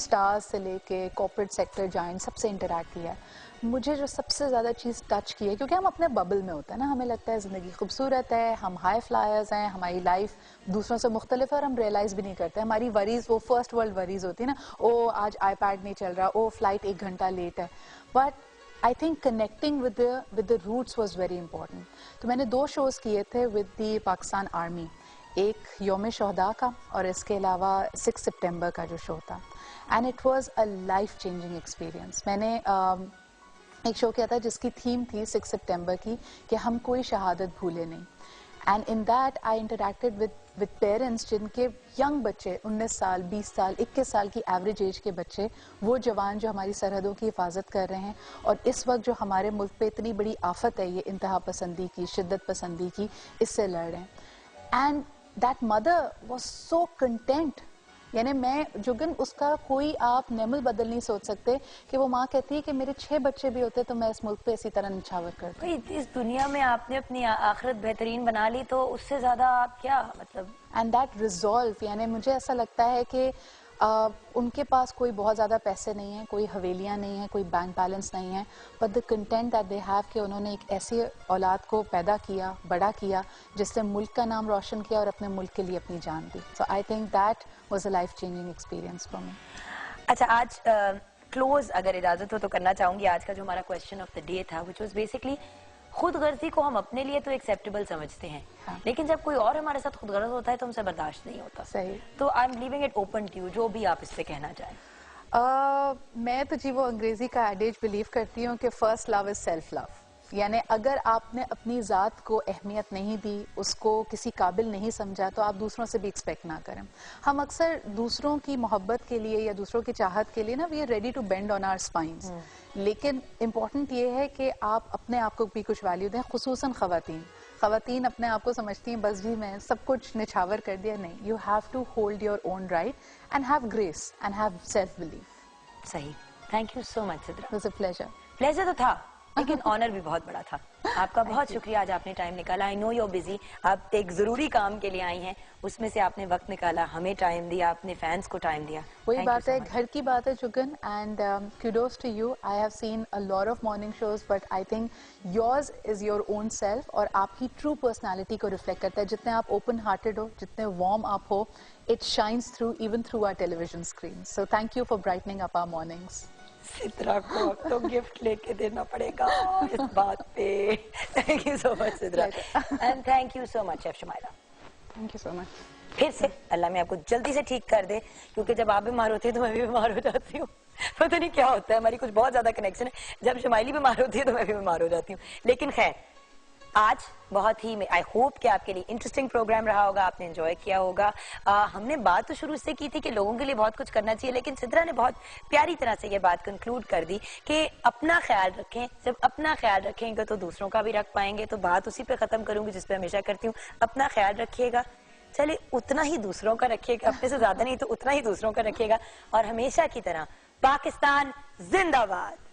E: स्टार्स से लेके कॉर्पोरेट सेक्टर जाइंट सबसे इंटरैक्ट किया. मुझे जो सबसे ज़्यादा चीज़ टच की है, क्योंकि हम अपने बबल में होते हैं ना, हमें लगता है ज़िंदगी खूबसूरत है, हम हाई फ्लायर्स हैं, हमारी लाइफ दूसरों से मुख्तलिफ है और हम रियलाइज़ भी नहीं करते. हमारी वरीज वो फर्स्ट वर्ल्ड वरीज होती है ना, ओ आज आईपैड नहीं चल रहा, ओ फ्लाइट 1 घंटा लेट है. But I think connecting with the roots was very important. तो मैंने 2 shows किए थे with the Pakistan Army, एक यौम शोहदा का और इसके अलावा 6 सितंबर का जो शो था, and it was a life changing experience. मैंने एक शो किया था जिसकी थीम थी 6 सितंबर की कि हम कोई शहादत भूले नहीं. And in that I interacted with parents जिनके यंग बच्चे 19 साल, 20 साल, 21 साल की एवरेज एज के बच्चे, वो जवान जो हमारी सरहदों की हिफाजत कर रहे हैं और इस वक्त जो हमारे मुल्क पे इतनी बड़ी आफत है ये इंतहा पसंदी की, शिद्दत पसंदी की, इससे लड़ रहे हैं. And that mother was so content. यानी मैं जुगन उसका कोई आप नेमल बदल नहीं सोच सकते कि वो माँ कहती है कि मेरे 6 बच्चे भी होते तो मैं इस मुल्क पे इसी तरह निछावर करती.
A: इस दुनिया में आपने अपनी आखिरत बेहतरीन बना ली, तो उससे ज्यादा आप क्या, मतलब.
E: एंड दैट रिजॉल्व, यानी मुझे ऐसा लगता है कि उनके पास कोई बहुत ज़्यादा पैसे नहीं हैं, कोई हवेलियाँ नहीं हैं, कोई बैंक बैलेंस नहीं है, but the content that they have कि उन्होंने एक ऐसी औलाद को पैदा किया, बड़ा किया, जिससे मुल्क का नाम रोशन किया और अपने मुल्क के लिए अपनी जान दी. So I think that was a life changing experience for me.
A: अच्छा, आज क्लोज अगर इजाजत हो तो करना चाहूंगी आज का जो हमारा क्वेश्चन ऑफ द डे था, व्हिच वाज बेसिकली खुद गर्जी को हम अपने लिए तो एक्सेप्टेबल समझते हैं, लेकिन जब कोई और हमारे साथ खुद गर्ज होता है तो हमसे बर्दाश्त नहीं होता.
E: सही.
A: तो I am leaving it open to you, जो भी आप इस पे कहना चाहें.
E: मैं तो जी वो अंग्रेजी का एडेज बिलीव करती हूँ कि first love is self love. यानी अगर आपने अपनी ज़ात को अहमियत नहीं दी, उसको किसी काबिल नहीं समझा, तो आप दूसरों से भी एक्सपेक्ट ना करें. हम अक्सर दूसरों की मोहब्बत के लिए या दूसरों की चाहत के लिए ना we are ready to bend on our spines, लेकिन इम्पॉर्टेंट ये है कि आप अपने आप को भी कुछ वैल्यू दें. खुसूसन ख़वातीन अपने आप को समझती हैं बस जी मैं सब कुछ निछावर कर दिया. नहीं, you have to hold your own right and have grace and have self belief.
A: सही. Thank you so much Sidra.
E: It was a pleasure.
A: Pleasure तो था, लेकिन ऑनर भी बहुत बड़ा था. आपका बहुत शुक्रिया, आज आपने टाइम निकाला. I know you are busy, आप एक जरूरी काम के लिए आई हैं, उसमें से आपने वक्त निकाला, हमें टाइम दिया, अपने फैंस को टाइम दिया.
E: वही बात है, घर की बात है Jugan. And kudos to you. I have seen a lot of morning shows, but I think yours is your own self और आपकी ट्रू पर्सनालिटी को रिफ्लेक्ट करता है. जितने आप ओपन हार्टेड हो, जितने वार्म आप हो, it shines through even through our television screens. So thank you for brightening up our mornings.
A: Sidra को तो गिफ्ट लेके देना पड़ेगा इस बात पे. Thank you so much Sidra, and thank you so much chef Shumaila.
F: Thank you so much.
A: پھر سے اللہ میں آپ کو جلدی سے ٹھیک کر دے, کیونکہ جب آپ بیمار ہوتے ہیں تو میں بھی بیمار ہو جاتی ہوں. پتہ نہیں کیا ہوتا ہے, ہماری کچھ بہت زیادہ کنیکشن ہے. جب شمائلی بیمار ہوتی ہے تو میں بھی بیمار ہو جاتی ہوں. لیکن خیر, آج بہت ہی آئی ہوپ کہ آپ کے لیے انٹرسٹنگ پروگرام رہا ہوگا, آپ نے انجوائے کیا ہوگا. ہم نے بات تو شروع سے کی تھی کہ لوگوں کے لیے بہت کچھ کرنا چاہیے, لیکن سدرا نے بہت پیاری طرح سے یہ بات کنکلوڈ کر دی کہ اپنا خیال رکھیں. جب اپنا خیال رکھیں گے تو دوسروں کا بھی رکھ پائیں گے. تو بات اسی پہ ختم کروں گی جس پہ ہمیشہ کرتی ہوں, اپنا خیال رکھیے گا, چلے اتنا ہی دوسروں کا رکھیے گا, اپنے سے زیادہ نہیں تو اتنا ہی دوسروں کا رکھیے گا. اور ہمیشہ کی طرح پاکستان زندہ باد.